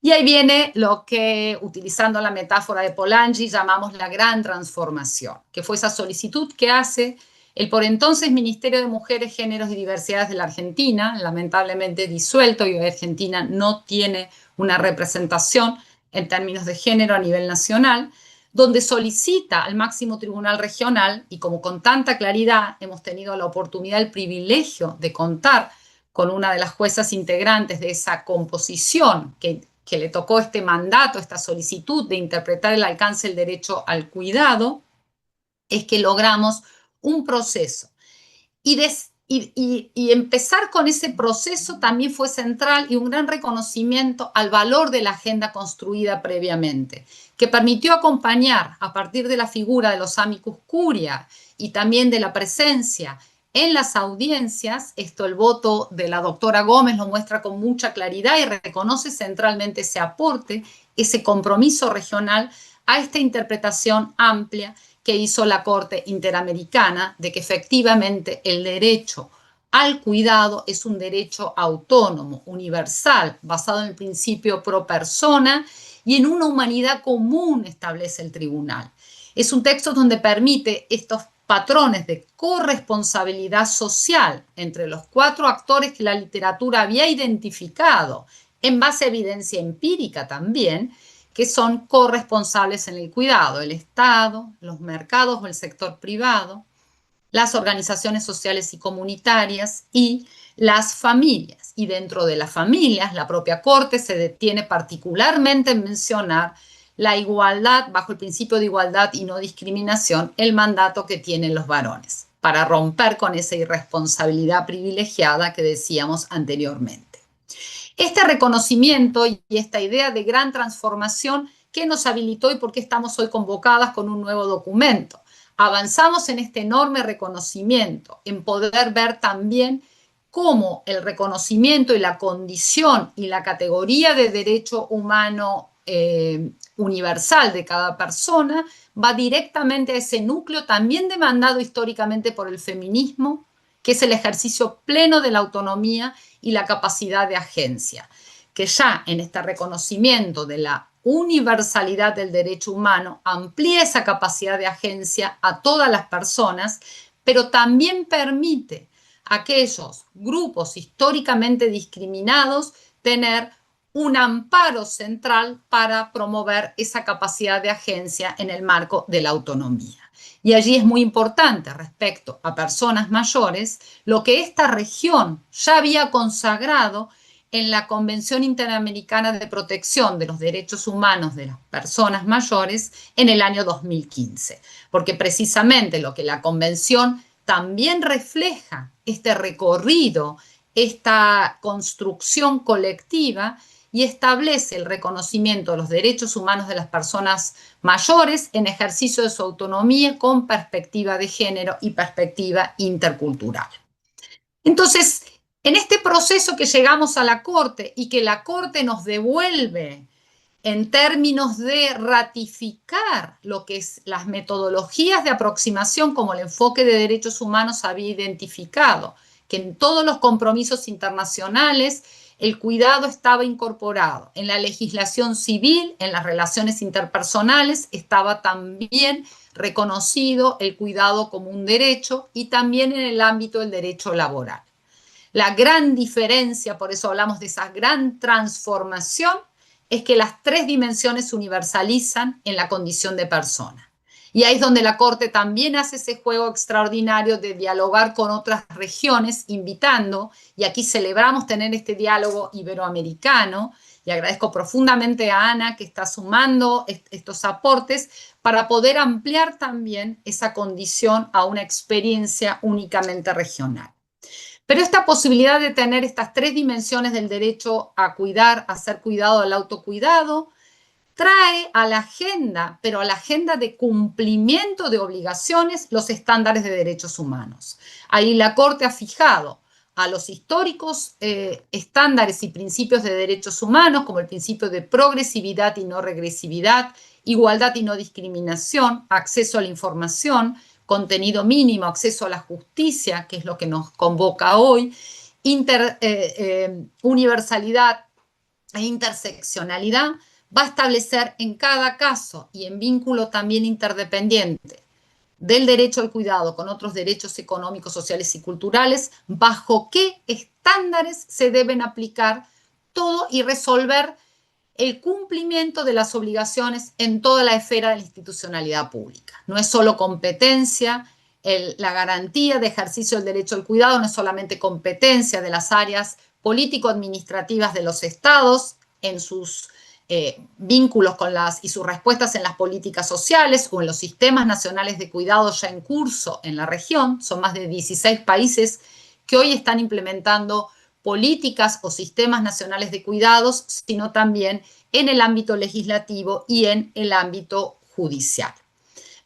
Y ahí viene lo que, utilizando la metáfora de Polanyi, llamamos la gran transformación, que fue esa solicitud que hace el por entonces Ministerio de Mujeres, Géneros y Diversidades de la Argentina, lamentablemente disuelto, y hoy Argentina no tiene una representación en términos de género a nivel nacional, donde solicita al máximo tribunal regional, y como con tanta claridad hemos tenido la oportunidad, el privilegio de contar con una de las juezas integrantes de esa composición que le tocó este mandato, esta solicitud de interpretar el alcance del derecho al cuidado, es que logramos un proceso. Y empezar con ese proceso también fue central, y un gran reconocimiento al valor de la agenda construida previamente, que permitió acompañar a partir de la figura de los amicus curiae y también de la presencia en las audiencias. Esto el voto de la doctora Gómez lo muestra con mucha claridad y reconoce centralmente ese aporte, ese compromiso regional a esta interpretación amplia que hizo la Corte Interamericana de que efectivamente el derecho al cuidado es un derecho autónomo, universal, basado en el principio pro persona y en una humanidad común, establece el tribunal. Es un texto donde permite estos patrones de corresponsabilidad social entre los 4 actores que la literatura había identificado en base a evidencia empírica también, que son corresponsables en el cuidado: el Estado, los mercados o el sector privado, las organizaciones sociales y comunitarias y las familias. Y dentro de las familias, la propia Corte se detiene particularmente en mencionar la igualdad, bajo el principio de igualdad y no discriminación, el mandato que tienen los varones, para romper con esa irresponsabilidad privilegiada que decíamos anteriormente. Este reconocimiento y esta idea de gran transformación que nos habilitó, y por qué estamos hoy convocadas con un nuevo documento. Avanzamos en este enorme reconocimiento, en poder ver también cómo el reconocimiento y la condición y la categoría de derecho humano universal de cada persona va directamente a ese núcleo también demandado históricamente por el feminismo, que es el ejercicio pleno de la autonomía y la capacidad de agencia, que ya en este reconocimiento de la universalidad del derecho humano amplía esa capacidad de agencia a todas las personas, pero también permite a aquellos grupos históricamente discriminados tener un amparo central para promover esa capacidad de agencia en el marco de la autonomía. Y allí es muy importante, respecto a personas mayores, lo que esta región ya había consagrado en la Convención Interamericana de Protección de los Derechos Humanos de las Personas Mayores en el año 2015, porque precisamente lo que la Convención también refleja, este recorrido, esta construcción colectiva, y establece el reconocimiento de los derechos humanos de las personas mayores en ejercicio de su autonomía con perspectiva de género y perspectiva intercultural. Entonces, en este proceso que llegamos a la Corte y que la Corte nos devuelve en términos de ratificar lo que es las metodologías de aproximación como el enfoque de derechos humanos había identificado, que en todos los compromisos internacionales el cuidado estaba incorporado. En la legislación civil, en las relaciones interpersonales, estaba también reconocido el cuidado como un derecho, y también en el ámbito del derecho laboral. La gran diferencia, por eso hablamos de esa gran transformación, es que las 3 dimensiones se universalizan en la condición de persona. Y ahí es donde la Corte también hace ese juego extraordinario de dialogar con otras regiones, invitando, y aquí celebramos tener este diálogo iberoamericano, y agradezco profundamente a Ana que está sumando estos aportes para poder ampliar también esa condición a una experiencia únicamente regional. Pero esta posibilidad de tener estas 3 dimensiones del derecho a cuidar, a ser cuidado, al autocuidado, trae a la agenda, pero a la agenda de cumplimiento de obligaciones, los estándares de derechos humanos. Ahí la Corte ha fijado a los históricos estándares y principios de derechos humanos, como el principio de progresividad y no regresividad, igualdad y no discriminación, acceso a la información, contenido mínimo, acceso a la justicia, que es lo que nos convoca hoy, universalidad, e interseccionalidad, va a establecer en cada caso y en vínculo también interdependiente del derecho al cuidado con otros derechos económicos, sociales y culturales, bajo qué estándares se deben aplicar todo y resolver el cumplimiento de las obligaciones en toda la esfera de la institucionalidad pública. No es solo competencia, la garantía de ejercicio del derecho al cuidado no es solamente competencia de las áreas político-administrativas de los estados en sus vínculos con y sus respuestas en las políticas sociales o en los sistemas nacionales de cuidado ya en curso en la región. Son más de 16 países que hoy están implementando políticas o sistemas nacionales de cuidados, sino también en el ámbito legislativo y en el ámbito judicial.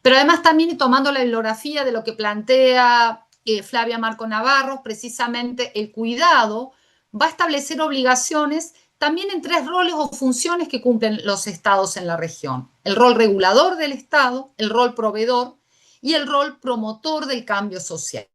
Pero además también tomando la bibliografía de lo que plantea Flavia Marco Navarro, precisamente el cuidado va a establecer obligaciones también en 3 roles o funciones que cumplen los estados en la región. El rol regulador del Estado, el rol proveedor y el rol promotor del cambio social.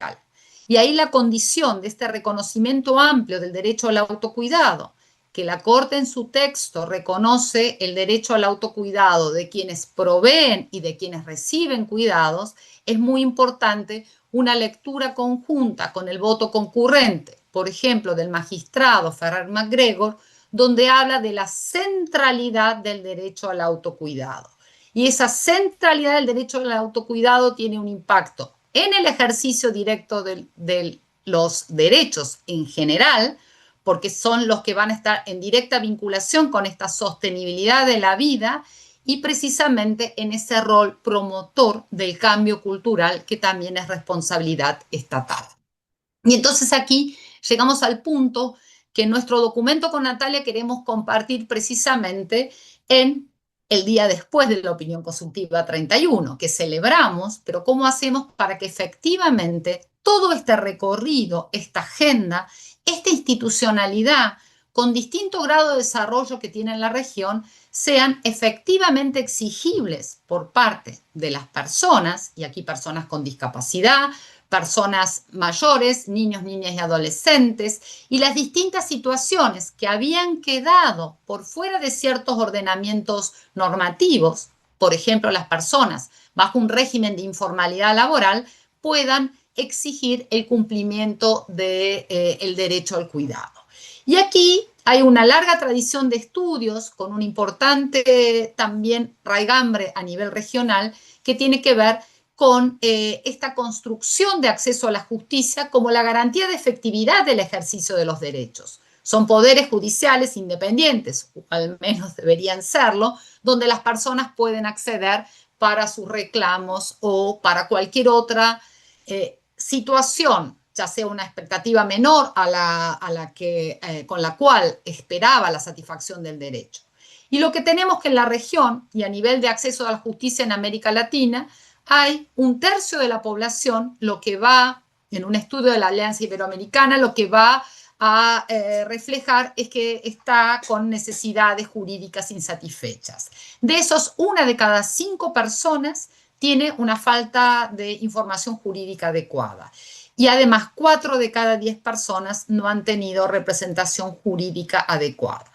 Y ahí la condición de este reconocimiento amplio del derecho al autocuidado, que la Corte en su texto reconoce el derecho al autocuidado de quienes proveen y de quienes reciben cuidados, es muy importante una lectura conjunta con el voto concurrente, por ejemplo, del magistrado Ferrer MacGregor, donde habla de la centralidad del derecho al autocuidado. Y esa centralidad del derecho al autocuidado tiene un impacto en el ejercicio directo de los derechos en general, porque son los que van a estar en directa vinculación con esta sostenibilidad de la vida y precisamente en ese rol promotor del cambio cultural que también es responsabilidad estatal. Y entonces aquí llegamos al punto que en nuestro documento con Natalia queremos compartir precisamente en el día después de la opinión consultiva 31, que celebramos, pero ¿cómo hacemos para que efectivamente todo este recorrido, esta agenda, esta institucionalidad con distinto grado de desarrollo que tiene la región, sean efectivamente exigibles por parte de las personas, y aquí personas con discapacidad, personas mayores, niños, niñas y adolescentes, y las distintas situaciones que habían quedado por fuera de ciertos ordenamientos normativos, por ejemplo, las personas bajo un régimen de informalidad laboral, puedan exigir el cumplimiento del derecho al cuidado. Y aquí hay una larga tradición de estudios con un importante también raigambre a nivel regional que tiene que ver con esta construcción de acceso a la justicia como la garantía de efectividad del ejercicio de los derechos. Son poderes judiciales independientes, o al menos deberían serlo, donde las personas pueden acceder para sus reclamos o para cualquier otra situación, ya sea una expectativa menor a la que, con la cual esperaba la satisfacción del derecho. Y lo que tenemos que en la región y a nivel de acceso a la justicia en América Latina, hay 1/3 de la población, lo que va, en un estudio de la Alianza Iberoamericana, lo que va a reflejar es que está con necesidades jurídicas insatisfechas. De esos, 1 de cada 5 personas tiene una falta de información jurídica adecuada. Y además, 4 de cada 10 personas no han tenido representación jurídica adecuada.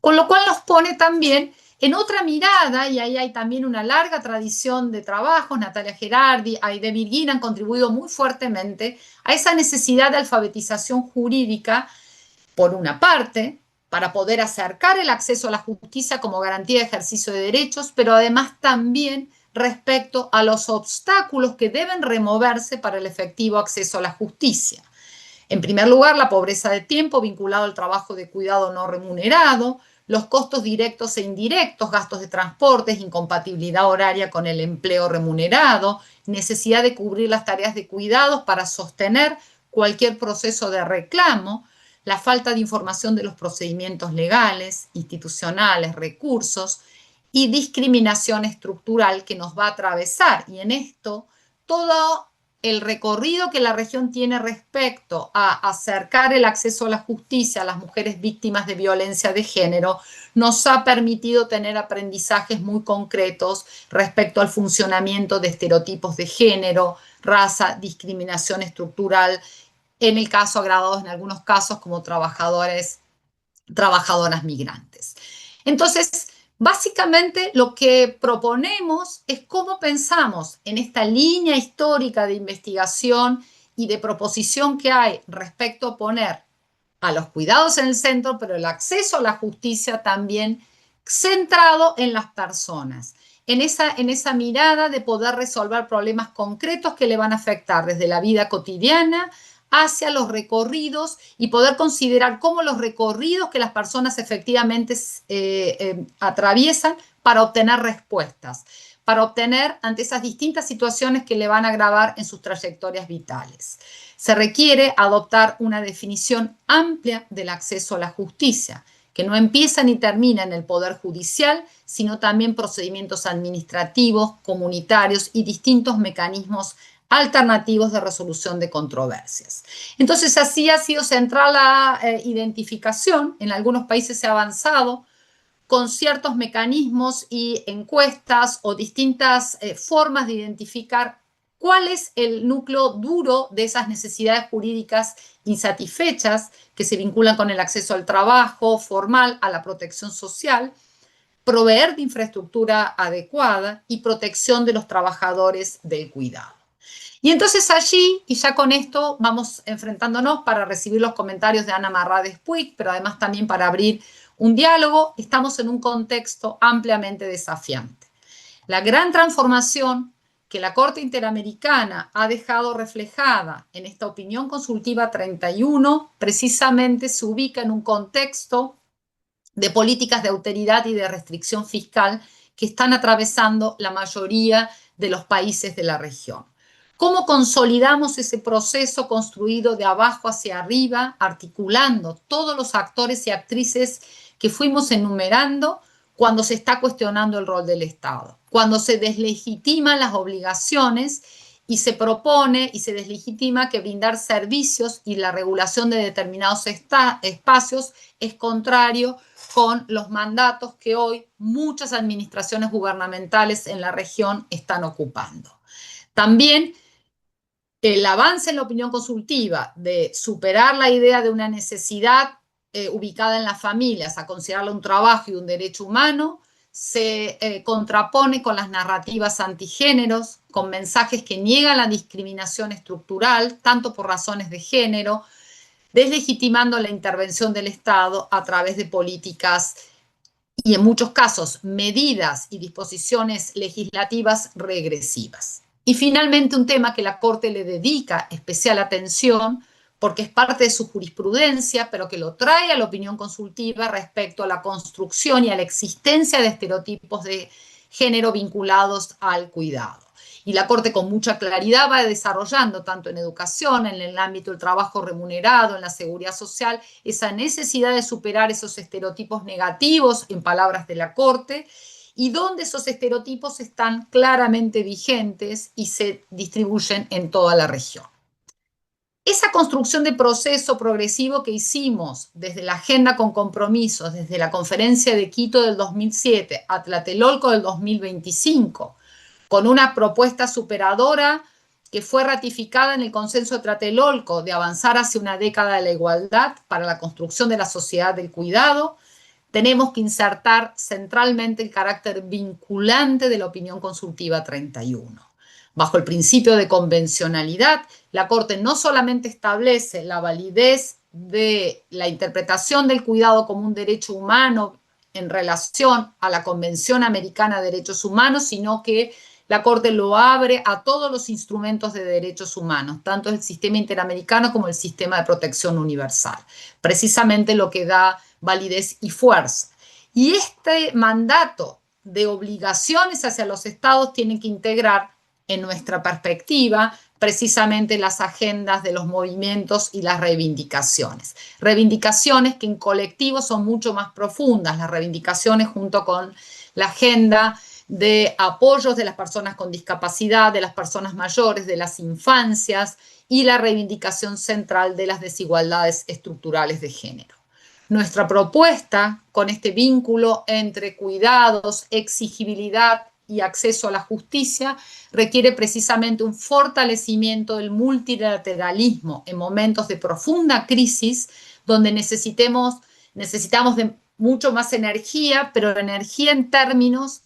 Con lo cual nos pone también en otra mirada, y ahí hay también una larga tradición de trabajos, Natalia Gerardi, Aide Virguín han contribuido muy fuertemente a esa necesidad de alfabetización jurídica, por una parte, para poder acercar el acceso a la justicia como garantía de ejercicio de derechos, pero además también respecto a los obstáculos que deben removerse para el efectivo acceso a la justicia. En primer lugar, la pobreza de tiempo vinculado al trabajo de cuidado no remunerado, los costos directos e indirectos, gastos de transportes, incompatibilidad horaria con el empleo remunerado, necesidad de cubrir las tareas de cuidados para sostener cualquier proceso de reclamo, la falta de información de los procedimientos legales, institucionales, recursos y discriminación estructural que nos va a atravesar. Y en esto, todo el recorrido que la región tiene respecto a acercar el acceso a la justicia a las mujeres víctimas de violencia de género nos ha permitido tener aprendizajes muy concretos respecto al funcionamiento de estereotipos de género, raza, discriminación estructural, en el caso agravados en algunos casos como trabajadores trabajadoras migrantes. Entonces, básicamente lo que proponemos es cómo pensamos en esta línea histórica de investigación y de proposición que hay respecto a poner a los cuidados en el centro, pero el acceso a la justicia también centrado en las personas, en esa mirada de poder resolver problemas concretos que le van a afectar desde la vida cotidiana hacia los recorridos y poder considerar cómo los recorridos que las personas efectivamente atraviesan para obtener respuestas, para obtener ante esas distintas situaciones que le van a agravar en sus trayectorias vitales. Se requiere adoptar una definición amplia del acceso a la justicia, que no empieza ni termina en el Poder Judicial, sino también procedimientos administrativos, comunitarios y distintos mecanismos alternativos de resolución de controversias. Entonces, así ha sido central la identificación. En algunos países se ha avanzado con ciertos mecanismos y encuestas o distintas formas de identificar cuál es el núcleo duro de esas necesidades jurídicas insatisfechas que se vinculan con el acceso al trabajo formal, a la protección social, proveer de infraestructura adecuada y protección de los trabajadores del cuidado. Y entonces allí, y ya con esto vamos enfrentándonos para recibir los comentarios de Ana Marrades Puig, pero además también para abrir un diálogo, estamos en un contexto ampliamente desafiante. La gran transformación que la Corte Interamericana ha dejado reflejada en esta opinión consultiva 31 precisamente se ubica en un contexto de políticas de austeridad y de restricción fiscal que están atravesando la mayoría de los países de la región. ¿Cómo consolidamos ese proceso construido de abajo hacia arriba, articulando todos los actores y actrices que fuimos enumerando cuando se está cuestionando el rol del Estado, cuando se deslegitiman las obligaciones y se propone y se deslegitima que brindar servicios y la regulación de determinados espacios es contrario con los mandatos que hoy muchas administraciones gubernamentales en la región están ocupando? También el avance en la opinión consultiva de superar la idea de una necesidad ubicada en las familias a considerarlo un trabajo y un derecho humano se contrapone con las narrativas antigéneros, con mensajes que niegan la discriminación estructural, tanto por razones de género, deslegitimando la intervención del Estado a través de políticas y en muchos casos medidas y disposiciones legislativas regresivas. Y finalmente un tema que la Corte le dedica especial atención porque es parte de su jurisprudencia, pero que lo trae a la opinión consultiva respecto a la construcción y a la existencia de estereotipos de género vinculados al cuidado. Y la Corte con mucha claridad va desarrollando, tanto en educación, en el ámbito del trabajo remunerado, en la seguridad social, esa necesidad de superar esos estereotipos negativos, en palabras de la Corte, y donde esos estereotipos están claramente vigentes y se distribuyen en toda la región. Esa construcción de proceso progresivo que hicimos desde la Agenda con Compromisos, desde la Conferencia de Quito del 2007 a Tlatelolco del 2025, con una propuesta superadora que fue ratificada en el Consenso de Tlatelolco de avanzar hacia una década de la igualdad para la construcción de la sociedad del cuidado, tenemos que insertar centralmente el carácter vinculante de la opinión consultiva 31. Bajo el principio de convencionalidad, la Corte no solamente establece la validez de la interpretación del cuidado como un derecho humano en relación a la Convención Americana de Derechos Humanos, sino que la Corte lo abre a todos los instrumentos de derechos humanos, tanto el sistema interamericano como el sistema de protección universal, precisamente lo que da validez y fuerza. Y este mandato de obligaciones hacia los estados tiene que integrar en nuestra perspectiva precisamente las agendas de los movimientos y las reivindicaciones. Reivindicaciones que en colectivo son mucho más profundas, las reivindicaciones junto con la agenda de apoyos de las personas con discapacidad, de las personas mayores, de las infancias y la reivindicación central de las desigualdades estructurales de género. Nuestra propuesta con este vínculo entre cuidados, exigibilidad y acceso a la justicia requiere precisamente un fortalecimiento del multilateralismo en momentos de profunda crisis donde necesitemos necesitamos de mucho más energía, pero energía en términos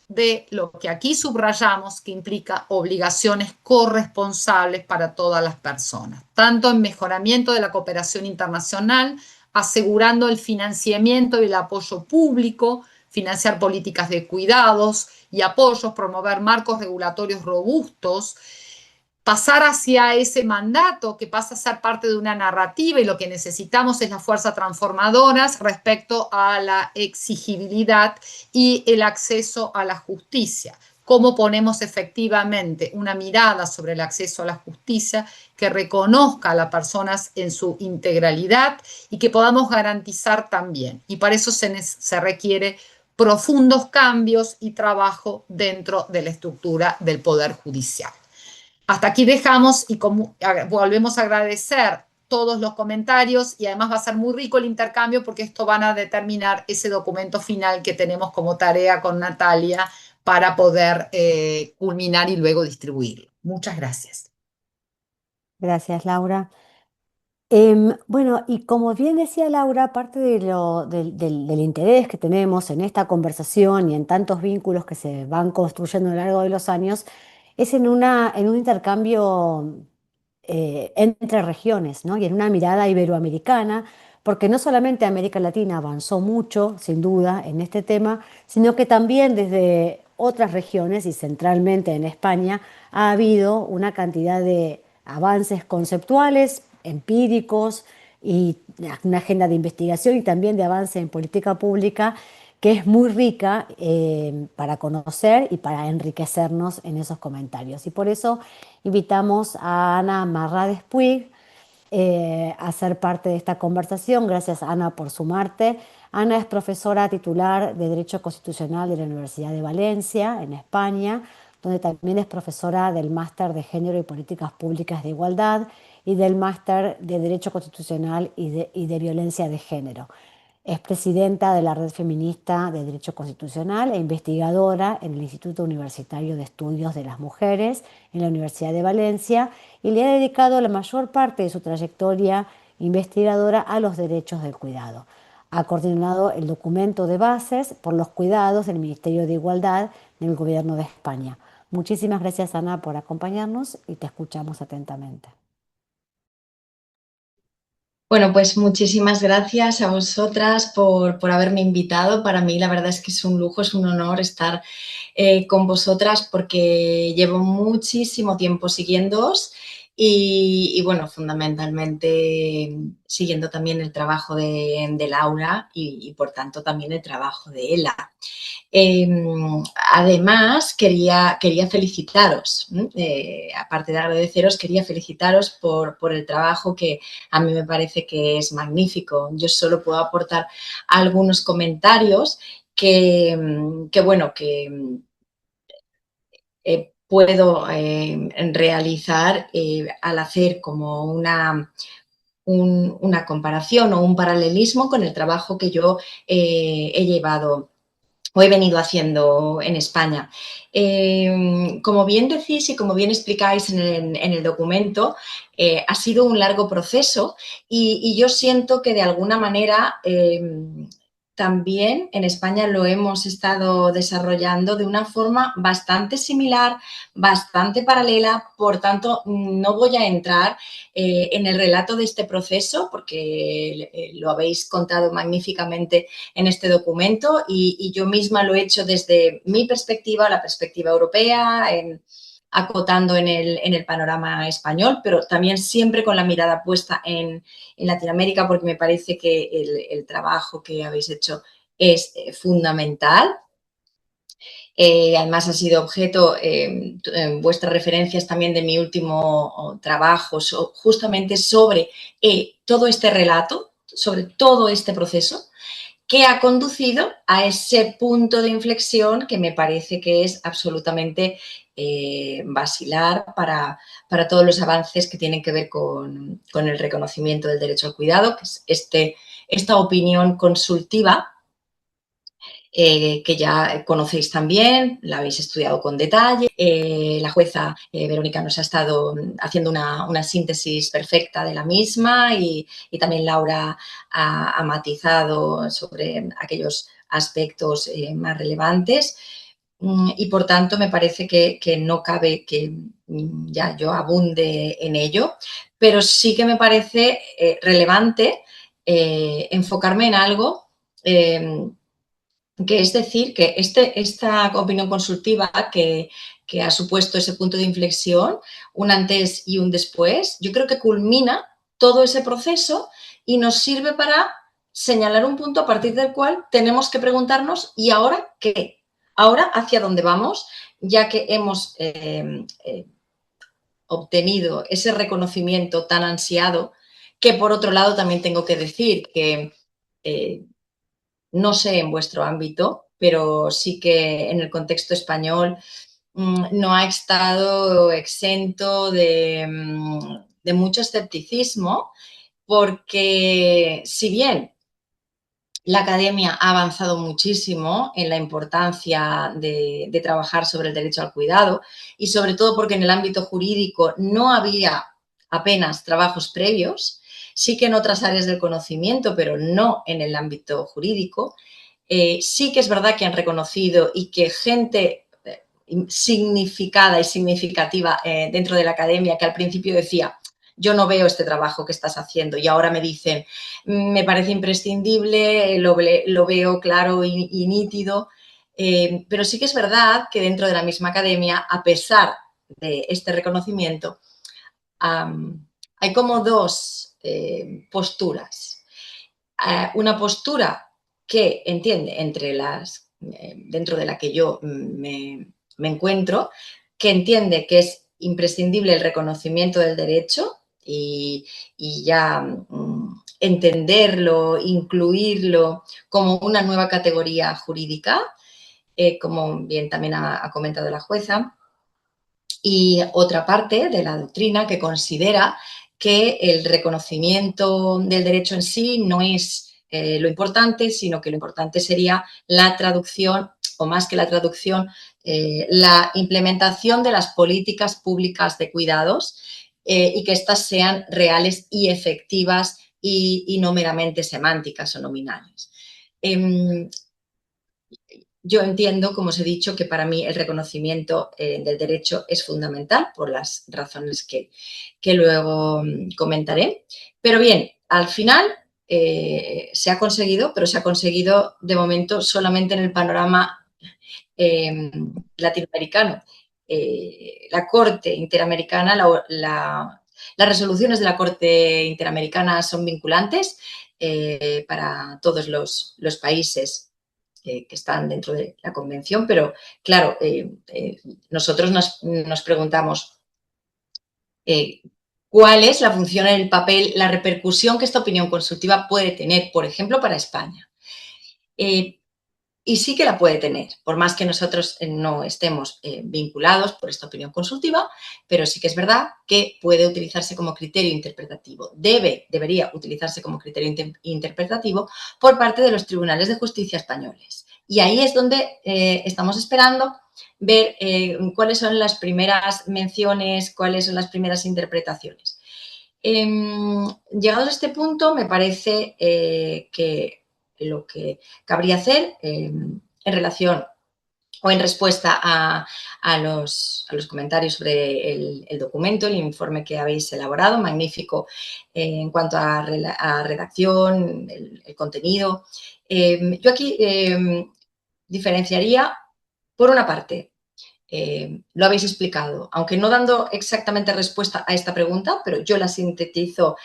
de lo que aquí subrayamos, que implica obligaciones corresponsables para todas las personas, tanto en mejoramiento de la cooperación internacional, asegurando el financiamiento y el apoyo público, financiar políticas de cuidados y apoyos, promover marcos regulatorios robustos, pasar hacia ese mandato que pasa a ser parte de una narrativa, y lo que necesitamos es la fuerza transformadora respecto a la exigibilidad y el acceso a la justicia. Cómo ponemos efectivamente una mirada sobre el acceso a la justicia que reconozca a las personas en su integralidad y que podamos garantizar también. Y para eso se requiere profundos cambios y trabajo dentro de la estructura del Poder Judicial. Hasta aquí dejamos y volvemos a agradecer todos los comentarios, y además va a ser muy rico el intercambio porque esto van a determinar ese documento final que tenemos como tarea con Natalia para poder culminar y luego distribuirlo. Muchas gracias. Gracias, Laura. Bueno, y como bien decía Laura, parte del interés que tenemos en esta conversación y en tantos vínculos que se van construyendo a lo largo de los años es en un intercambio entre regiones, ¿no? Y en una mirada iberoamericana, porque no solamente América Latina avanzó mucho, sin duda, en este tema, sino que también desde otras regiones y centralmente en España ha habido una cantidad de avances conceptuales, empíricos y una agenda de investigación y también de avance en política pública que es muy rica para conocer y para enriquecernos en esos comentarios. Y por eso invitamos a Ana Marrades Puig a ser parte de esta conversación. Gracias, Ana, por sumarte. Ana es profesora titular de Derecho Constitucional de la Universidad de Valencia, en España, donde también es profesora del Máster de Género y Políticas Públicas de Igualdad y del Máster de Derecho Constitucional y de Violencia de Género. Es presidenta de la Red Feminista de Derecho Constitucional e investigadora en el Instituto Universitario de Estudios de las Mujeres en la Universidad de Valencia, y le ha dedicado la mayor parte de su trayectoria investigadora a los derechos del cuidado. Ha coordinado el documento de bases por los cuidados del Ministerio de Igualdad del Gobierno de España. Muchísimas gracias, Ana, por acompañarnos, y te escuchamos atentamente. Bueno, pues muchísimas gracias a vosotras por haberme invitado. Para mí la verdad es que es un lujo, es un honor estar con vosotras, porque llevo muchísimo tiempo siguiéndoos y bueno, fundamentalmente siguiendo también el trabajo de Laura y por tanto también el trabajo de Ela. Además, quería felicitaros, aparte de agradeceros, quería felicitaros por el trabajo que a mí me parece que es magnífico. Yo solo puedo aportar algunos comentarios que puedo realizar al hacer como una comparación o un paralelismo con el trabajo que yo he llevado o he venido haciendo en España. Como bien decís y como bien explicáis en el documento, ha sido un largo proceso y yo siento que de alguna manera también en España lo hemos estado desarrollando de una forma bastante similar, bastante paralela. Por tanto, no voy a entrar en el relato de este proceso porque lo habéis contado magníficamente en este documento y yo misma lo he hecho desde mi perspectiva, la perspectiva europea, acotando en el panorama español, pero también siempre con la mirada puesta en Latinoamérica, porque me parece que el trabajo que habéis hecho es fundamental. Además ha sido objeto vuestras referencias también de mi último trabajo, justamente sobre todo este relato, sobre todo este proceso que ha conducido a ese punto de inflexión que me parece que es absolutamente basilar para todos los avances que tienen que ver con el reconocimiento del derecho al cuidado, que es esta opinión consultiva que ya conocéis también, la habéis estudiado con detalle. La jueza Verónica nos ha estado haciendo una síntesis perfecta de la misma y también Laura ha matizado sobre aquellos aspectos más relevantes. Y por tanto me parece que no cabe que ya yo abunde en ello, pero sí que me parece relevante enfocarme en algo, que es decir, que esta opinión consultiva que ha supuesto ese punto de inflexión, un antes y un después, yo creo que culmina todo ese proceso y nos sirve para señalar un punto a partir del cual tenemos que preguntarnos ¿y ahora qué? Ahora hacia dónde vamos, ya que hemos obtenido ese reconocimiento tan ansiado, que por otro lado también tengo que decir que no sé en vuestro ámbito, pero sí que en el contexto español no ha estado exento de mucho escepticismo, porque si bien la academia ha avanzado muchísimo en la importancia de trabajar sobre el derecho al cuidado y sobre todo porque en el ámbito jurídico no había apenas trabajos previos, sí que en otras áreas del conocimiento, pero no en el ámbito jurídico. Sí que es verdad que han reconocido y que gente significada y significativa dentro de la academia que al principio decía yo no veo este trabajo que estás haciendo y ahora me dicen me parece imprescindible, lo veo claro y nítido, pero sí que es verdad que dentro de la misma academia, a pesar de este reconocimiento, hay como dos posturas. Una postura que entiende dentro de la que yo me encuentro, que entiende que es imprescindible el reconocimiento del derecho y ya entenderlo, incluirlo como una nueva categoría jurídica, como bien también ha comentado la jueza, y otra parte de la doctrina que considera que el reconocimiento del derecho en sí no es lo importante, sino que lo importante sería la traducción, o más que la traducción, la implementación de las políticas públicas de cuidados y que éstas sean reales y efectivas y no meramente semánticas o nominales. Yo entiendo, como os he dicho, que para mí el reconocimiento del derecho es fundamental por las razones que luego comentaré. Pero bien, al final se ha conseguido, pero se ha conseguido de momento solamente en el panorama latinoamericano. La Corte Interamericana, las resoluciones de la Corte Interamericana son vinculantes para todos los países que están dentro de la convención, pero claro, nosotros nos preguntamos cuál es la función, el papel, la repercusión que esta opinión consultiva puede tener, por ejemplo, para España. Y sí que la puede tener, por más que nosotros no estemos vinculados por esta opinión consultiva, pero sí que es verdad que puede utilizarse como criterio interpretativo. Debería utilizarse como criterio interpretativo por parte de los tribunales de justicia españoles. Y ahí es donde estamos esperando ver cuáles son las primeras menciones, cuáles son las primeras interpretaciones. Llegados a este punto, me parece que lo que cabría hacer en relación o en respuesta a los comentarios sobre el documento, el informe que habéis elaborado, magnífico en cuanto a redacción, el contenido. Yo aquí diferenciaría, por una parte, lo habéis explicado, aunque no dando exactamente respuesta a esta pregunta, pero yo la sintetizo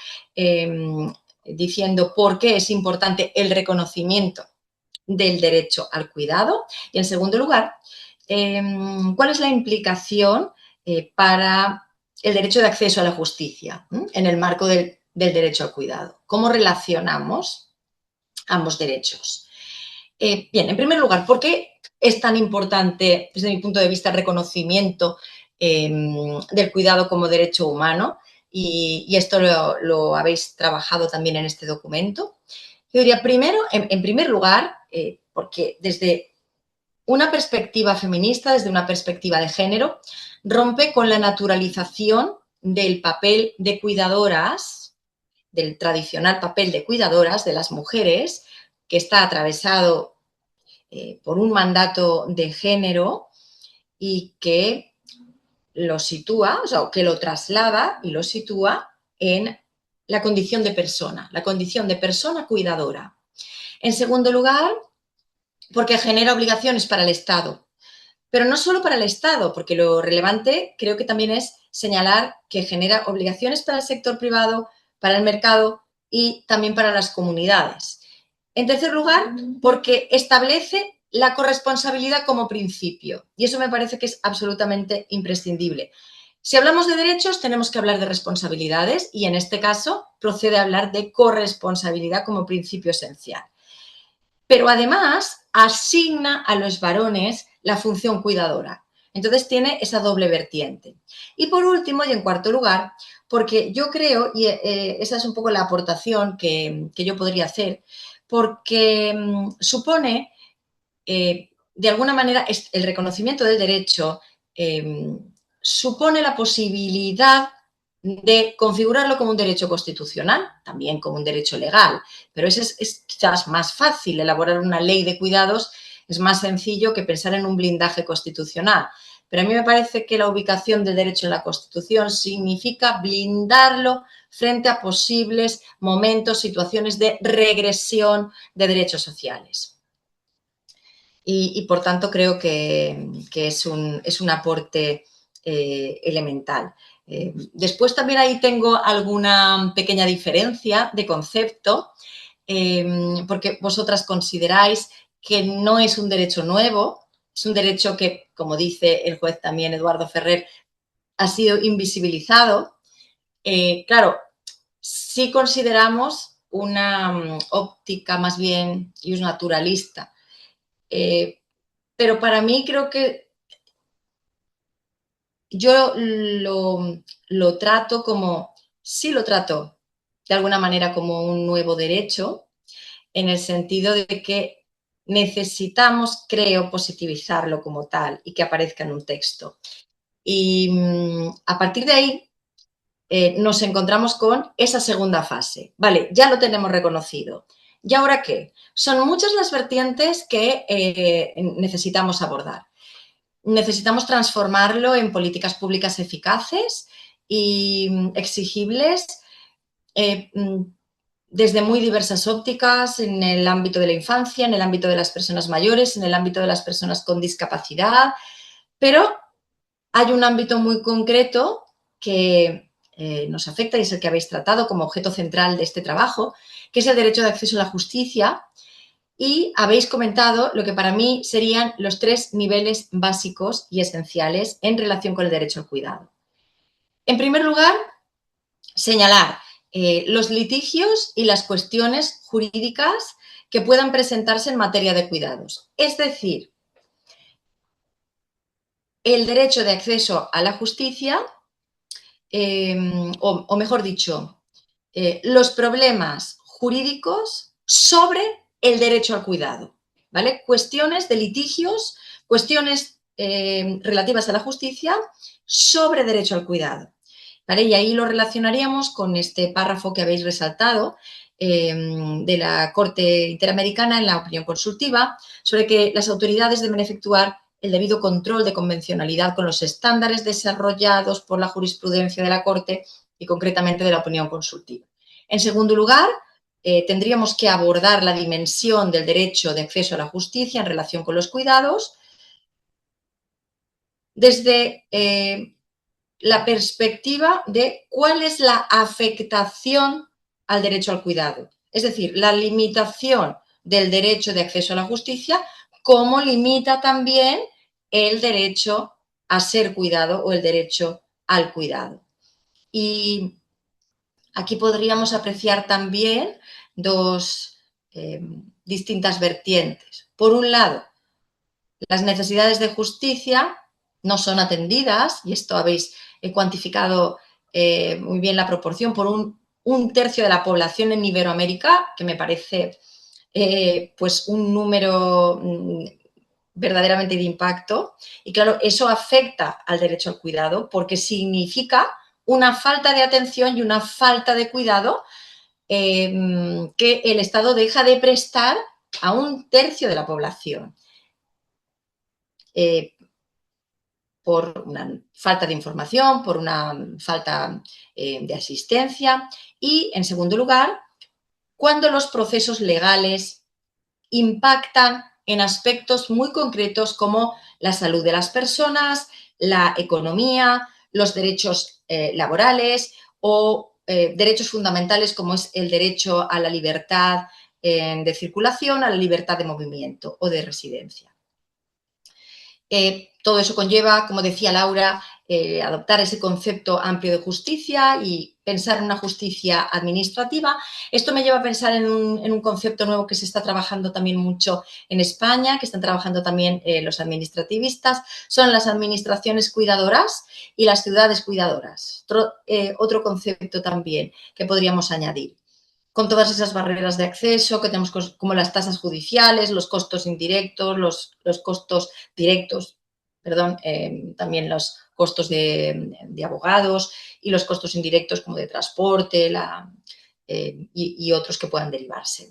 diciendo por qué es importante el reconocimiento del derecho al cuidado. Y en segundo lugar, ¿cuál es la implicación para el derecho de acceso a la justicia en el marco del derecho al cuidado? ¿Cómo relacionamos ambos derechos? Bien, en primer lugar, ¿por qué es tan importante, desde mi punto de vista, el reconocimiento del cuidado como derecho humano? Y esto lo habéis trabajado también en este documento. Yo diría, primero, en primer lugar, porque desde una perspectiva feminista, desde una perspectiva de género, rompe con la naturalización del papel de cuidadoras, del tradicional papel de cuidadoras de las mujeres, que está atravesado por un mandato de género y que lo sitúa, o sea, que lo traslada y lo sitúa en la condición de persona cuidadora. En segundo lugar, porque genera obligaciones para el Estado. Pero no solo para el Estado, porque lo relevante creo que también es señalar que genera obligaciones para el sector privado, para el mercado y también para las comunidades. En tercer lugar, porque establece la corresponsabilidad como principio, y eso me parece que es absolutamente imprescindible. Si hablamos de derechos, tenemos que hablar de responsabilidades y en este caso procede a hablar de corresponsabilidad como principio esencial. Pero además asigna a los varones la función cuidadora. Entonces tiene esa doble vertiente. Y por último, y en cuarto lugar, porque yo creo, y esa es un poco la aportación que yo podría hacer, porque supone, de alguna manera, el reconocimiento del derecho supone la posibilidad de configurarlo como un derecho constitucional, también como un derecho legal, pero es quizás más fácil elaborar una ley de cuidados, es más sencillo que pensar en un blindaje constitucional. Pero a mí me parece que la ubicación del derecho en la Constitución significa blindarlo frente a posibles momentos, situaciones de regresión de derechos sociales. Y por tanto, creo que es un aporte elemental. Después también ahí tengo alguna pequeña diferencia de concepto, porque vosotras consideráis que no es un derecho nuevo, es un derecho que, como dice el juez también, Eduardo Ferrer, ha sido invisibilizado. Claro, si consideramos una óptica más bien naturalista, pero para mí creo que yo lo trato como, sí lo trato de alguna manera como un nuevo derecho, en el sentido de que necesitamos, creo, positivizarlo como tal y que aparezca en un texto. Y a partir de ahí nos encontramos con esa segunda fase. Vale, ya lo tenemos reconocido. ¿Y ahora qué? Son muchas las vertientes que necesitamos abordar. Necesitamos transformarlo en políticas públicas eficaces y exigibles desde muy diversas ópticas, en el ámbito de la infancia, en el ámbito de las personas mayores, en el ámbito de las personas con discapacidad, pero hay un ámbito muy concreto que nos afecta y es el que habéis tratado como objeto central de este trabajo, que es el derecho de acceso a la justicia. Y habéis comentado lo que para mí serían los 3 niveles básicos y esenciales en relación con el derecho al cuidado. En primer lugar, señalar los litigios y las cuestiones jurídicas que puedan presentarse en materia de cuidados. Es decir, el derecho de acceso a la justicia, o mejor dicho, los problemas jurídicos sobre el derecho al cuidado, ¿vale? Cuestiones de litigios, cuestiones relativas a la justicia sobre derecho al cuidado, ¿vale? Y ahí lo relacionaríamos con este párrafo que habéis resaltado de la Corte Interamericana en la opinión consultiva sobre que las autoridades deben efectuar el debido control de convencionalidad con los estándares desarrollados por la jurisprudencia de la Corte y concretamente de la opinión consultiva. En segundo lugar, tendríamos que abordar la dimensión del derecho de acceso a la justicia en relación con los cuidados desde la perspectiva de cuál es la afectación al derecho al cuidado. Es decir, la limitación del derecho de acceso a la justicia, cómo limita también el derecho a ser cuidado o el derecho al cuidado. Y aquí podríamos apreciar también dos distintas vertientes. Por un lado, las necesidades de justicia no son atendidas, y esto habéis cuantificado muy bien la proporción, por un tercio de la población en Iberoamérica, que me parece pues un número verdaderamente de impacto. Y claro, eso afecta al derecho al cuidado porque significa una falta de atención y una falta de cuidado que el Estado deja de prestar a un tercio de la población. Por una falta de información, por una falta de asistencia y, en segundo lugar, cuando los procesos legales impactan en aspectos muy concretos como la salud de las personas, la economía, los derechos laborales o derechos fundamentales como es el derecho a la libertad de circulación, a la libertad de movimiento o de residencia. Todo eso conlleva, como decía Laura, adoptar ese concepto amplio de justicia y pensar en una justicia administrativa. Esto me lleva a pensar en un concepto nuevo que se está trabajando también mucho en España, que están trabajando también los administrativistas, son las administraciones cuidadoras y las ciudades cuidadoras. Otro concepto también que podríamos añadir. Con todas esas barreras de acceso que tenemos como las tasas judiciales, los costos indirectos, los costos directos, perdón, también los costos de abogados y los costos indirectos como de transporte y otros que puedan derivarse.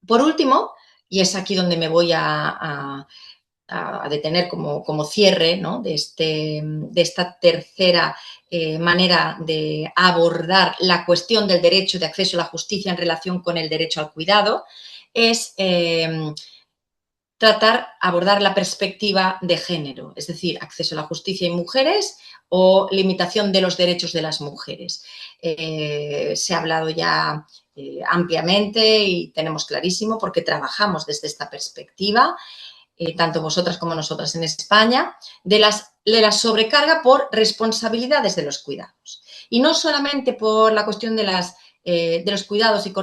Por último, y es aquí donde me voy a detener como cierre, ¿no?, de esta tercera manera de abordar la cuestión del derecho de acceso a la justicia en relación con el derecho al cuidado, es abordar la perspectiva de género, es decir, acceso a la justicia y mujeres o limitación de los derechos de las mujeres. Se ha hablado ya ampliamente y tenemos clarísimo porque trabajamos desde esta perspectiva, tanto vosotras como nosotras en España, de la sobrecarga por responsabilidades de los cuidados. Y no solamente por la cuestión de los cuidados y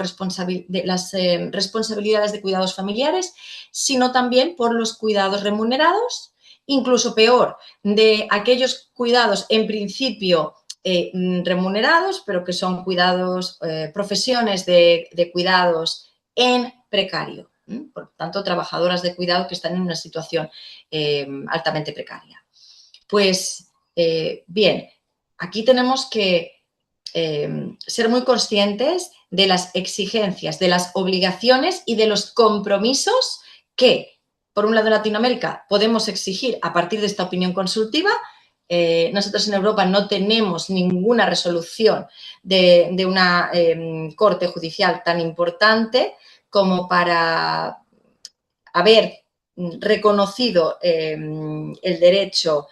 de las responsabilidades de cuidados familiares, sino también por los cuidados remunerados, incluso peor, de aquellos cuidados en principio remunerados, pero que son cuidados, profesiones de cuidados en precario. Por tanto, trabajadoras de cuidado que están en una situación altamente precaria. Pues bien, aquí tenemos que ser muy conscientes de las exigencias, de las obligaciones y de los compromisos que, por un lado, en Latinoamérica podemos exigir a partir de esta opinión consultiva. Nosotros en Europa no tenemos ninguna resolución de una corte judicial tan importante como para haber reconocido el derecho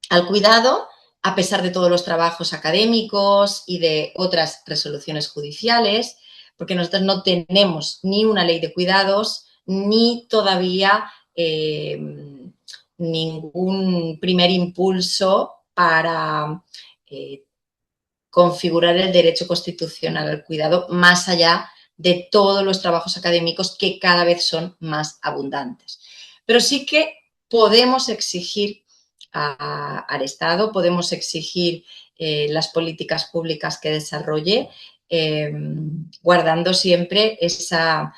al cuidado, a pesar de todos los trabajos académicos y de otras resoluciones judiciales, porque nosotros no tenemos ni una ley de cuidados, ni todavía ningún primer impulso para configurar el derecho constitucional al cuidado, más allá de todos los trabajos académicos que cada vez son más abundantes. Pero sí que podemos exigir al Estado, podemos exigir las políticas públicas que desarrolle, guardando siempre esa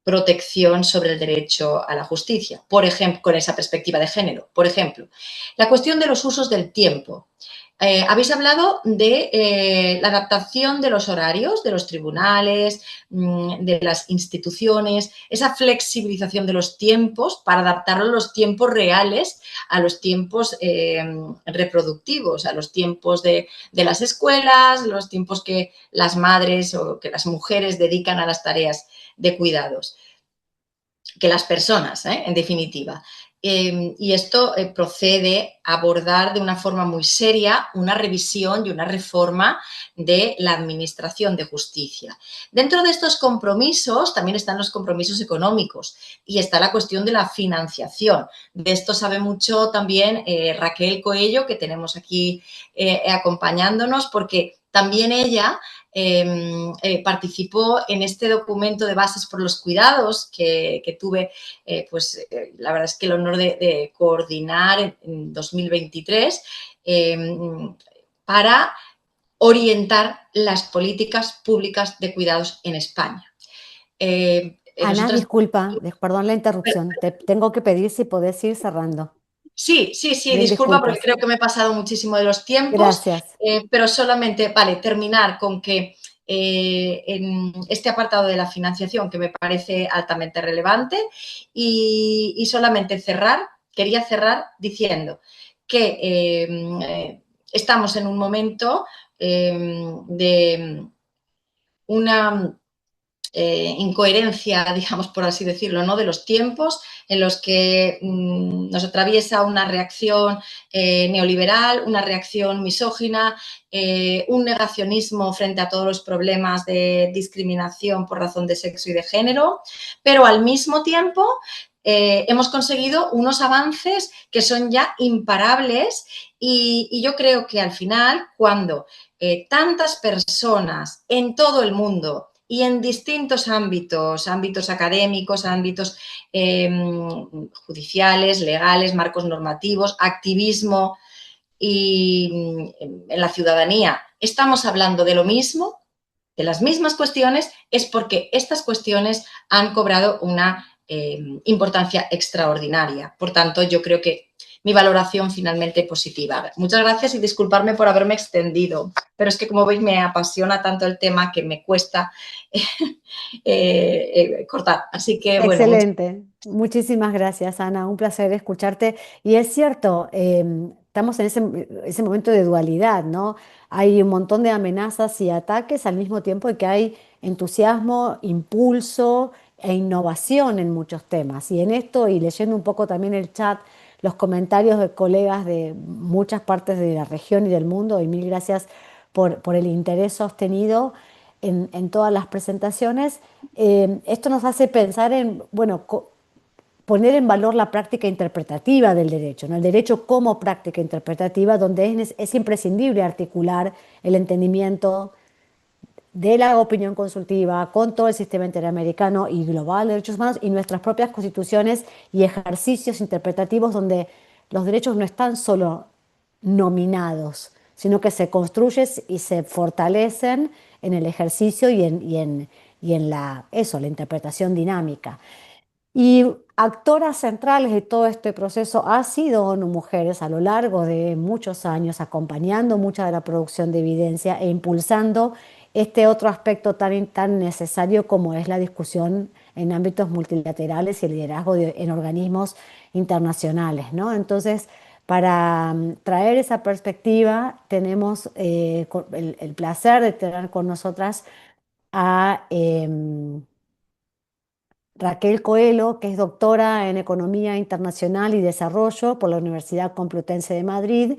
protección sobre el derecho a la justicia, por ejemplo, con esa perspectiva de género. Por ejemplo, la cuestión de los usos del tiempo. Habéis hablado de la adaptación de los horarios de los tribunales, de las instituciones, esa flexibilización de los tiempos para adaptarlo a los tiempos reales, a los tiempos reproductivos, a los tiempos de las escuelas, los tiempos que las madres o que las mujeres dedican a las tareas de cuidados, que las personas, en definitiva. Y esto procede a abordar de una forma muy seria una revisión y una reforma de la administración de justicia. Dentro de estos compromisos también están los compromisos económicos y está la cuestión de la financiación. De esto sabe mucho también Raquel Coello, que tenemos aquí acompañándonos, porque también ella participó en este documento de bases por los cuidados que tuve, la verdad es que el honor de coordinar en 2023 para orientar las políticas públicas de cuidados en España. Ana, disculpa, perdón la interrupción. Te tengo que pedir si podés ir cerrando. Sí, Mil disculpa porque disculpas. creo que me he pasado muchísimo de los tiempos, Gracias. pero solamente, terminar con que en este apartado de la financiación, que me parece altamente relevante, y solamente quería cerrar diciendo que estamos en un momento de una incoherencia, digamos, por así decirlo, ¿no? De los tiempos en los que nos atraviesa una reacción neoliberal, una reacción misógina, un negacionismo frente a todos los problemas de discriminación por razón de sexo y de género, pero al mismo tiempo hemos conseguido unos avances que son ya imparables y yo creo que al final, cuando tantas personas en todo el mundo y en distintos ámbitos académicos, ámbitos judiciales, legales, marcos normativos, activismo y en la ciudadanía, estamos hablando de lo mismo, de las mismas cuestiones, es porque estas cuestiones han cobrado una importancia extraordinaria. Por tanto, yo creo que mi valoración finalmente positiva. Muchas gracias y disculparme por haberme extendido, pero es que como veis me apasiona tanto el tema que me cuesta cortar. Así que bueno. Excelente. Muchísimas gracias, Ana. Un placer escucharte. Y es cierto, estamos en ese momento de dualidad, ¿no? Hay un montón de amenazas y ataques al mismo tiempo que hay entusiasmo, impulso e innovación en muchos temas. Y en esto, y leyendo un poco también el chat, los comentarios de colegas de muchas partes de la región y del mundo, y mil gracias por el interés sostenido en todas las presentaciones. Esto nos hace pensar en, bueno, poner en valor la práctica interpretativa del derecho, ¿no? El derecho como práctica interpretativa, donde es imprescindible articular el entendimiento de la opinión consultiva con todo el sistema interamericano y global de derechos humanos y nuestras propias constituciones y ejercicios interpretativos donde los derechos no están solo nominados, sino que se construyen y se fortalecen en el ejercicio y en la interpretación dinámica. Y actoras centrales de todo este proceso ha sido ONU Mujeres a lo largo de muchos años, acompañando mucha de la producción de evidencia e impulsando este otro aspecto tan necesario como es la discusión en ámbitos multilaterales y el liderazgo en organismos internacionales, ¿no? Entonces, para traer esa perspectiva, tenemos el placer de tener con nosotras a Raquel Coelho, que es doctora en Economía Internacional y Desarrollo por la Universidad Complutense de Madrid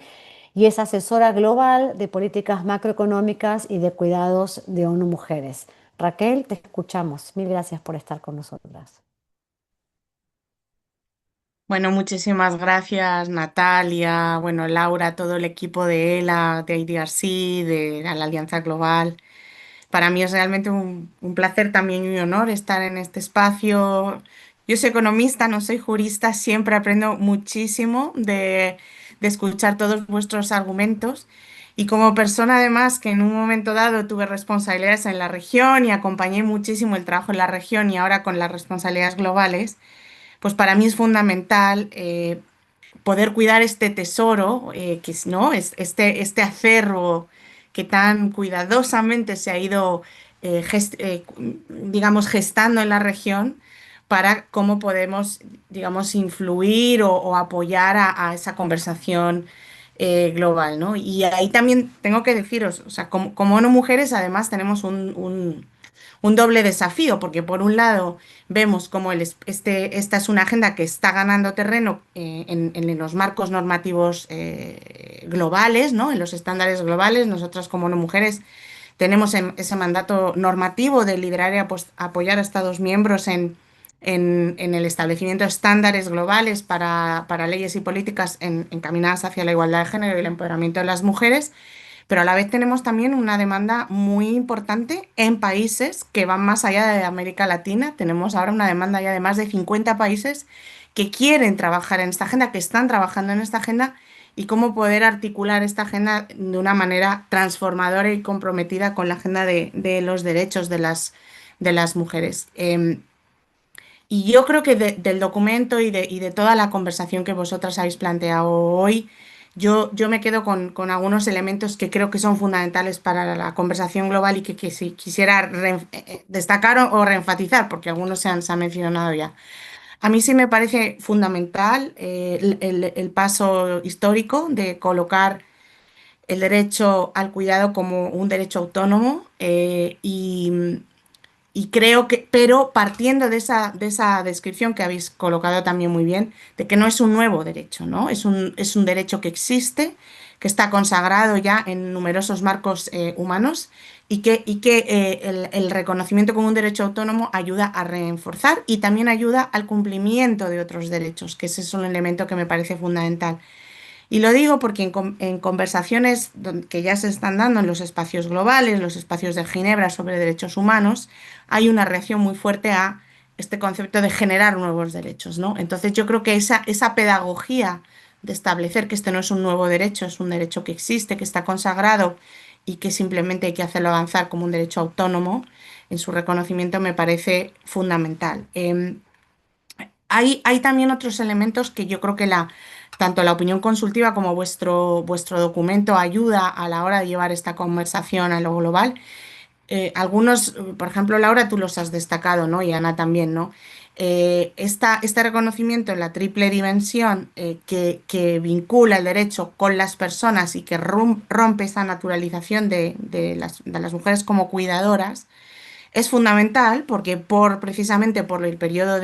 y es asesora global de políticas macroeconómicas y de cuidados de ONU Mujeres. Raquel, te escuchamos. Mil gracias por estar con nosotras. Bueno, muchísimas gracias Natalia, bueno, Laura, todo el equipo de ELA, de IDRC, de la Alianza Global. Para mí es realmente un placer también y un honor estar en este espacio. Yo soy economista, no soy jurista, siempre aprendo muchísimo de escuchar todos vuestros argumentos. Y como persona además que en un momento dado tuve responsabilidades en la región y acompañé muchísimo el trabajo en la región y ahora con las responsabilidades globales, pues para mí es fundamental poder cuidar este tesoro, que es, ¿no? Este acervo que tan cuidadosamente se ha ido, digamos, gestando en la región para cómo podemos, digamos, influir o apoyar a esa conversación global, ¿no? Y ahí también tengo que deciros, o sea, como ONU Mujeres además tenemos un doble desafío, porque por un lado vemos cómo esta es una agenda que está ganando terreno en los marcos normativos globales, ¿no? En los estándares globales. Nosotras como ONU Mujeres tenemos ese mandato normativo de liderar y apoyar a Estados miembros en el establecimiento de estándares globales para leyes y políticas encaminadas hacia la igualdad de género y el empoderamiento de las mujeres. Pero a la vez tenemos también una demanda muy importante en países que van más allá de América Latina. Tenemos ahora una demanda ya de más de 50 países que quieren trabajar en esta agenda, que están trabajando en esta agenda y cómo poder articular esta agenda de una manera transformadora y comprometida con la agenda de los derechos de las mujeres. Y yo creo que del documento y de toda la conversación que vosotras habéis planteado hoy, yo me quedo con algunos elementos que creo que son fundamentales para la conversación global y que si quisiera destacar o reenfatizar, porque algunos se han mencionado ya. A mí sí me parece fundamental el paso histórico de colocar el derecho al cuidado como un derecho autónomo y creo que, pero partiendo de esa descripción que habéis colocado también muy bien, de que no es un nuevo derecho, ¿no? Es un derecho que existe, que está consagrado ya en numerosos marcos humanos y que el reconocimiento como un derecho autónomo ayuda a reforzar y también ayuda al cumplimiento de otros derechos, que ese es un elemento que me parece fundamental. Y lo digo porque en conversaciones que ya se están dando en los espacios globales, los espacios de Ginebra sobre derechos humanos, hay una reacción muy fuerte a este concepto de generar nuevos derechos, ¿no? Entonces yo creo que esa pedagogía de establecer que este no es un nuevo derecho, es un derecho que existe, que está consagrado y que simplemente hay que hacerlo avanzar como un derecho autónomo en su reconocimiento me parece fundamental. Hay también otros elementos que yo creo que tanto la opinión consultiva como vuestro documento ayuda a la hora de llevar esta conversación a lo global. Algunos, por ejemplo, Laura, tú los has destacado, ¿no? Y Ana también, ¿no? Este reconocimiento en la triple dimensión que vincula el derecho con las personas y que rompe esa naturalización de las mujeres como cuidadoras es fundamental porque precisamente por el periodo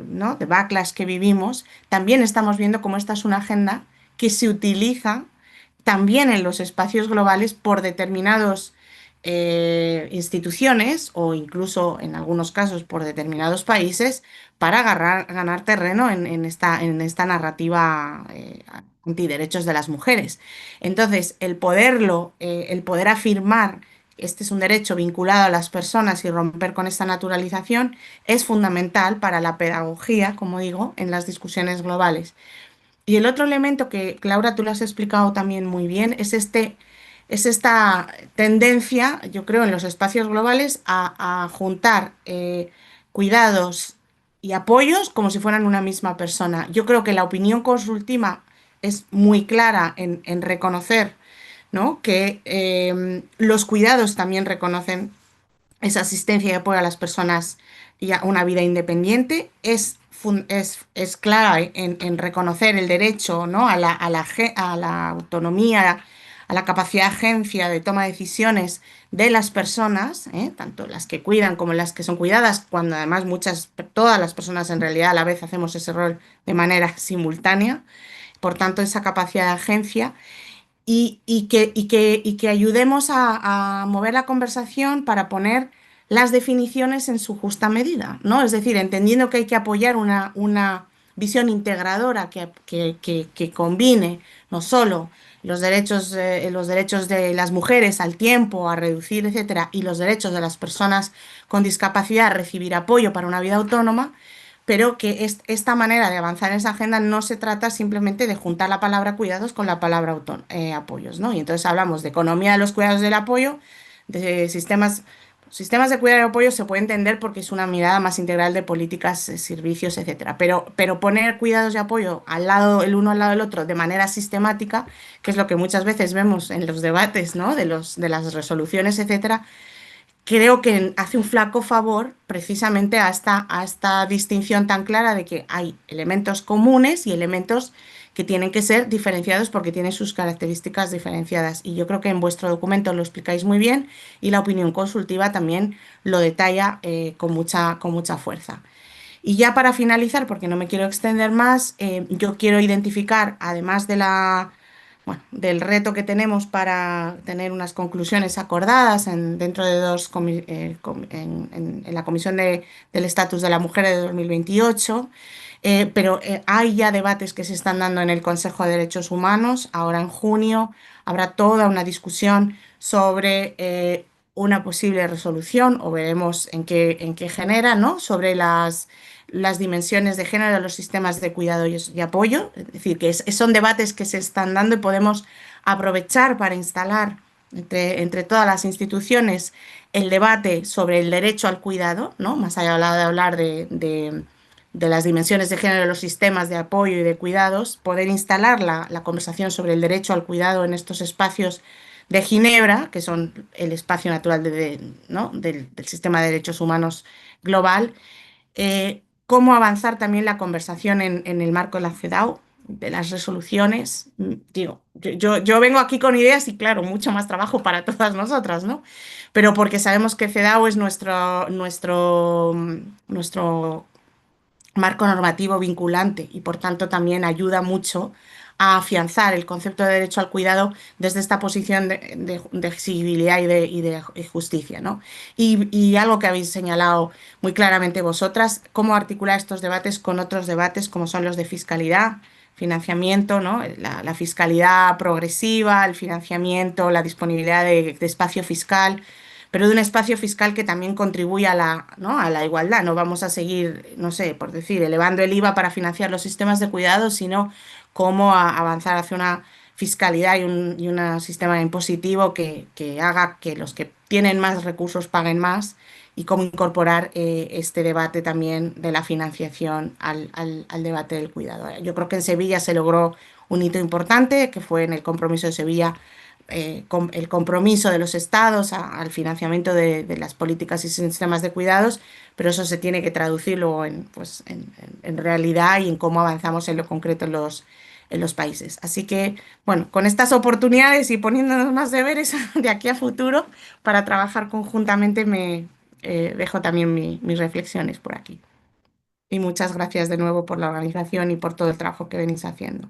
¿no? de backlash que vivimos, también estamos viendo cómo esta es una agenda que se utiliza también en los espacios globales por determinados instituciones o incluso en algunos casos por determinados países para ganar terreno en esta narrativa antiderechos de las mujeres. Entonces, el poder afirmar este es un derecho vinculado a las personas y romper con esta naturalización es fundamental para la pedagogía, como digo, en las discusiones globales. Y el otro elemento que, Laura, tú lo has explicado también muy bien, es esta tendencia, yo creo, en los espacios globales a juntar cuidados y apoyos como si fueran una misma persona. Yo creo que la opinión consultiva es muy clara en reconocer, ¿no? Que los cuidados también reconocen esa asistencia y apoyo a las personas y a una vida independiente. Es clara en reconocer el derecho, ¿no? A la autonomía, a la capacidad de agencia de toma de decisiones de las personas, tanto las que cuidan como las que son cuidadas, cuando además todas las personas en realidad a la vez hacemos ese rol de manera simultánea. Por tanto, esa capacidad de agencia y que ayudemos a mover la conversación para poner las definiciones en su justa medida, ¿no? Es decir, entendiendo que hay que apoyar una visión integradora que combine no solo los derechos de las mujeres al tiempo, a reducir, etcétera, y los derechos de las personas con discapacidad a recibir apoyo para una vida autónoma, pero que esta manera de avanzar en esa agenda no se trata simplemente de juntar la palabra cuidados con la palabra apoyos, ¿no? Y entonces hablamos de economía de los cuidados del apoyo, de sistemas de cuidado y apoyo se puede entender porque es una mirada más integral de políticas, servicios, etcétera. Pero poner cuidados y apoyo el uno al lado del otro de manera sistemática, que es lo que muchas veces vemos en los debates, ¿no? De las resoluciones, etcétera, creo que hace un flaco favor precisamente a esta distinción tan clara de que hay elementos comunes y elementos que tienen que ser diferenciados porque tienen sus características diferenciadas. Y yo creo que en vuestro documento lo explicáis muy bien y la opinión consultiva también lo detalla con mucha fuerza. Y ya para finalizar, porque no me quiero extender más, yo quiero identificar, además del reto que tenemos para tener unas conclusiones acordadas dentro de en la Comisión del Estatus de la Mujer de 2028, pero hay ya debates que se están dando en el Consejo de Derechos Humanos. Ahora en junio habrá toda una discusión sobre una posible resolución o veremos en qué genera, ¿no? Sobre las dimensiones de género de los sistemas de cuidado y apoyo. Es decir, que son debates que se están dando y podemos aprovechar para instalar entre todas las instituciones el debate sobre el derecho al cuidado, ¿no? Más allá de hablar de las dimensiones de género de los sistemas de apoyo y de cuidados, poder instalar la conversación sobre el derecho al cuidado en estos espacios de Ginebra, que son el espacio natural ¿no? del sistema de derechos humanos global, cómo avanzar también la conversación en el marco de la CEDAW, de las resoluciones. Digo, yo vengo aquí con ideas y claro, mucho más trabajo para todas nosotras, ¿no? Pero porque sabemos que CEDAW es nuestro marco normativo vinculante y por tanto también ayuda mucho a afianzar el concepto de derecho al cuidado desde esta posición de exigibilidad y de justicia, ¿no? Y algo que habéis señalado muy claramente vosotras, cómo articular estos debates con otros debates como son los de fiscalidad, financiamiento, ¿no? La fiscalidad progresiva, el financiamiento, la disponibilidad de espacio fiscal, pero de un espacio fiscal que también contribuya ¿no? a la igualdad. No vamos a seguir, no sé, por decir, elevando el IVA para financiar los sistemas de cuidado, sino cómo avanzar hacia una fiscalidad y un sistema impositivo que haga que los que tienen más recursos paguen más y cómo incorporar este debate también de la financiación al debate del cuidado. Yo creo que en Sevilla se logró un hito importante, que fue en el compromiso de Sevilla el compromiso de los estados al financiamiento de las políticas y sistemas de cuidados, pero eso se tiene que traducir luego en realidad y en cómo avanzamos en lo concreto en los países. Así que, bueno, con estas oportunidades y poniéndonos más deberes de aquí a futuro para trabajar conjuntamente, me dejo también mis reflexiones por aquí. Y muchas gracias de nuevo por la organización y por todo el trabajo que venís haciendo.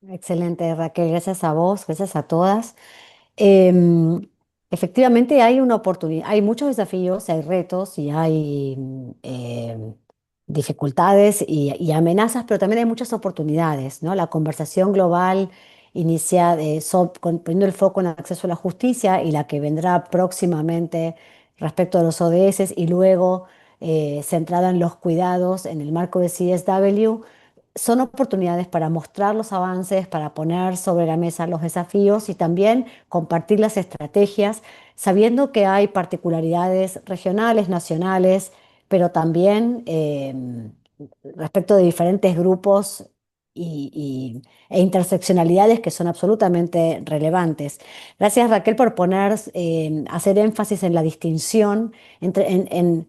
Excelente, Raquel. Gracias a vos, gracias a todas. Em, Efectivamente hay una oportunidad, hay muchos desafíos, hay retos y hay dificultades y amenazas, pero también hay muchas oportunidades, ¿no? La conversación global inicia poniendo el foco en el acceso a la justicia y la que vendrá próximamente respecto a los ODS y luego centrada en los cuidados en el marco de CSW son oportunidades para mostrar los avances, para poner sobre la mesa los desafíos y también compartir las estrategias, sabiendo que hay particularidades regionales, nacionales, pero también respecto de diferentes grupos e interseccionalidades que son absolutamente relevantes. Gracias, Raquel, por hacer énfasis en la distinción en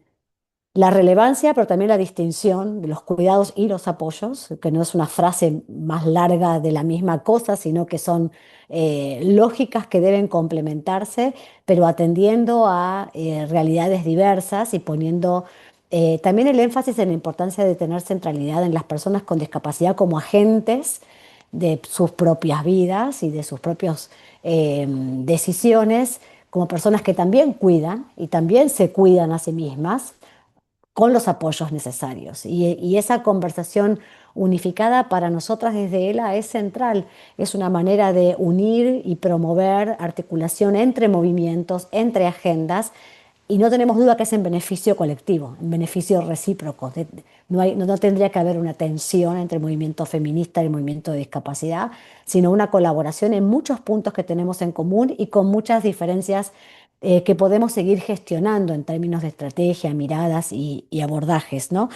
la relevancia, pero también la distinción de los cuidados y los apoyos, que no es una frase más larga de la misma cosa, sino que son lógicas que deben complementarse, pero atendiendo a realidades diversas y poniendo también el énfasis en la importancia de tener centralidad en las personas con discapacidad como agentes de sus propias vidas y de sus propias decisiones, como personas que también cuidan y también se cuidan a sí mismas con los apoyos necesarios. Y esa conversación unificada para nosotras desde ELA es central. Es una manera de unir y promover articulación entre movimientos, entre agendas, y no tenemos duda que es en beneficio colectivo, en beneficio recíproco. No tendría que haber una tensión entre el movimiento feminista y el movimiento de discapacidad, sino una colaboración en muchos puntos que tenemos en común y con muchas diferencias que podemos seguir gestionando en términos de estrategia, miradas y abordajes, ¿no?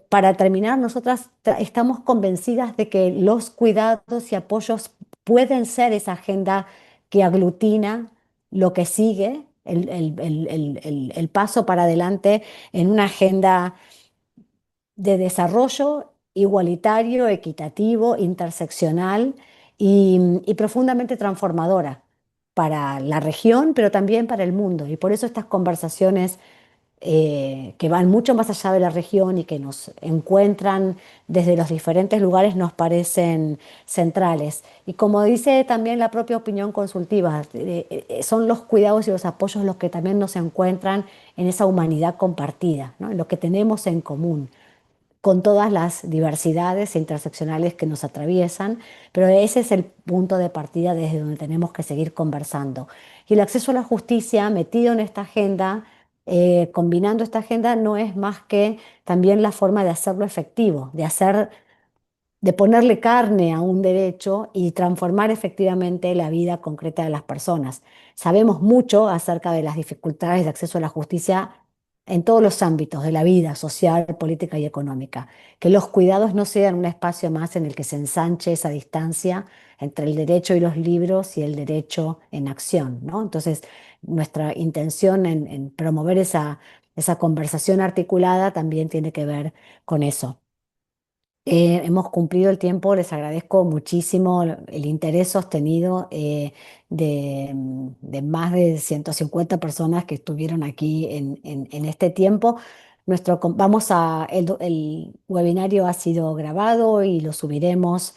Para terminar, nosotras estamos convencidas de que los cuidados y apoyos pueden ser esa agenda que aglutina lo que sigue, el paso para adelante en una agenda de desarrollo igualitario, equitativo, interseccional y profundamente transformadora para la región, pero también para el mundo. Y por eso estas conversaciones que van mucho más allá de la región y que nos encuentran desde los diferentes lugares nos parecen centrales. Y como dice también la propia opinión consultiva, son los cuidados y los apoyos los que también nos encuentran en esa humanidad compartida, ¿no? En lo que tenemos en común. con todas las diversidades interseccionales que nos atraviesan, pero ese es el punto de partida desde donde tenemos que seguir conversando. Y el acceso a la justicia metido en esta agenda, combinando esta agenda, no es más que también la forma de hacerlo efectivo, de ponerle carne a un derecho y transformar efectivamente la vida concreta de las personas. Sabemos mucho acerca de las dificultades de acceso a la justicia en todos los ámbitos de la vida social, política y económica. Que los cuidados no sean un espacio más en el que se ensanche esa distancia entre el derecho y los libros y el derecho en acción, ¿no? Entonces, nuestra intención en promover esa conversación articulada también tiene que ver con eso. Hemos cumplido el tiempo, les agradezco muchísimo el interés sostenido de más de 150 personas que estuvieron aquí en este tiempo. El webinario ha sido grabado y lo subiremos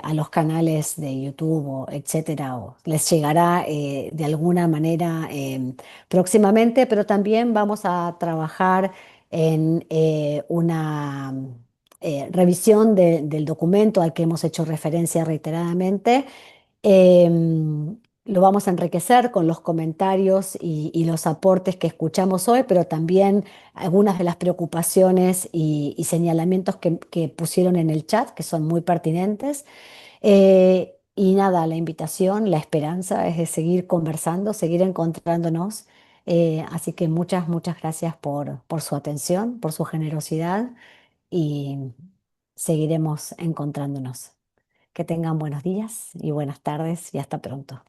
a los canales de YouTube, o etcétera, o les llegará de alguna manera próximamente, pero también vamos a trabajar en una revisión del documento al que hemos hecho referencia reiteradamente. Lo vamos a enriquecer con los comentarios y los aportes que escuchamos hoy, pero también algunas de las preocupaciones y señalamientos que pusieron en el chat, que son muy pertinentes. Y nada, la invitación, la esperanza es de seguir conversando, seguir encontrándonos. Así que muchas, muchas gracias por su atención, por su generosidad y seguiremos encontrándonos. Que tengan buenos días y buenas tardes y hasta pronto.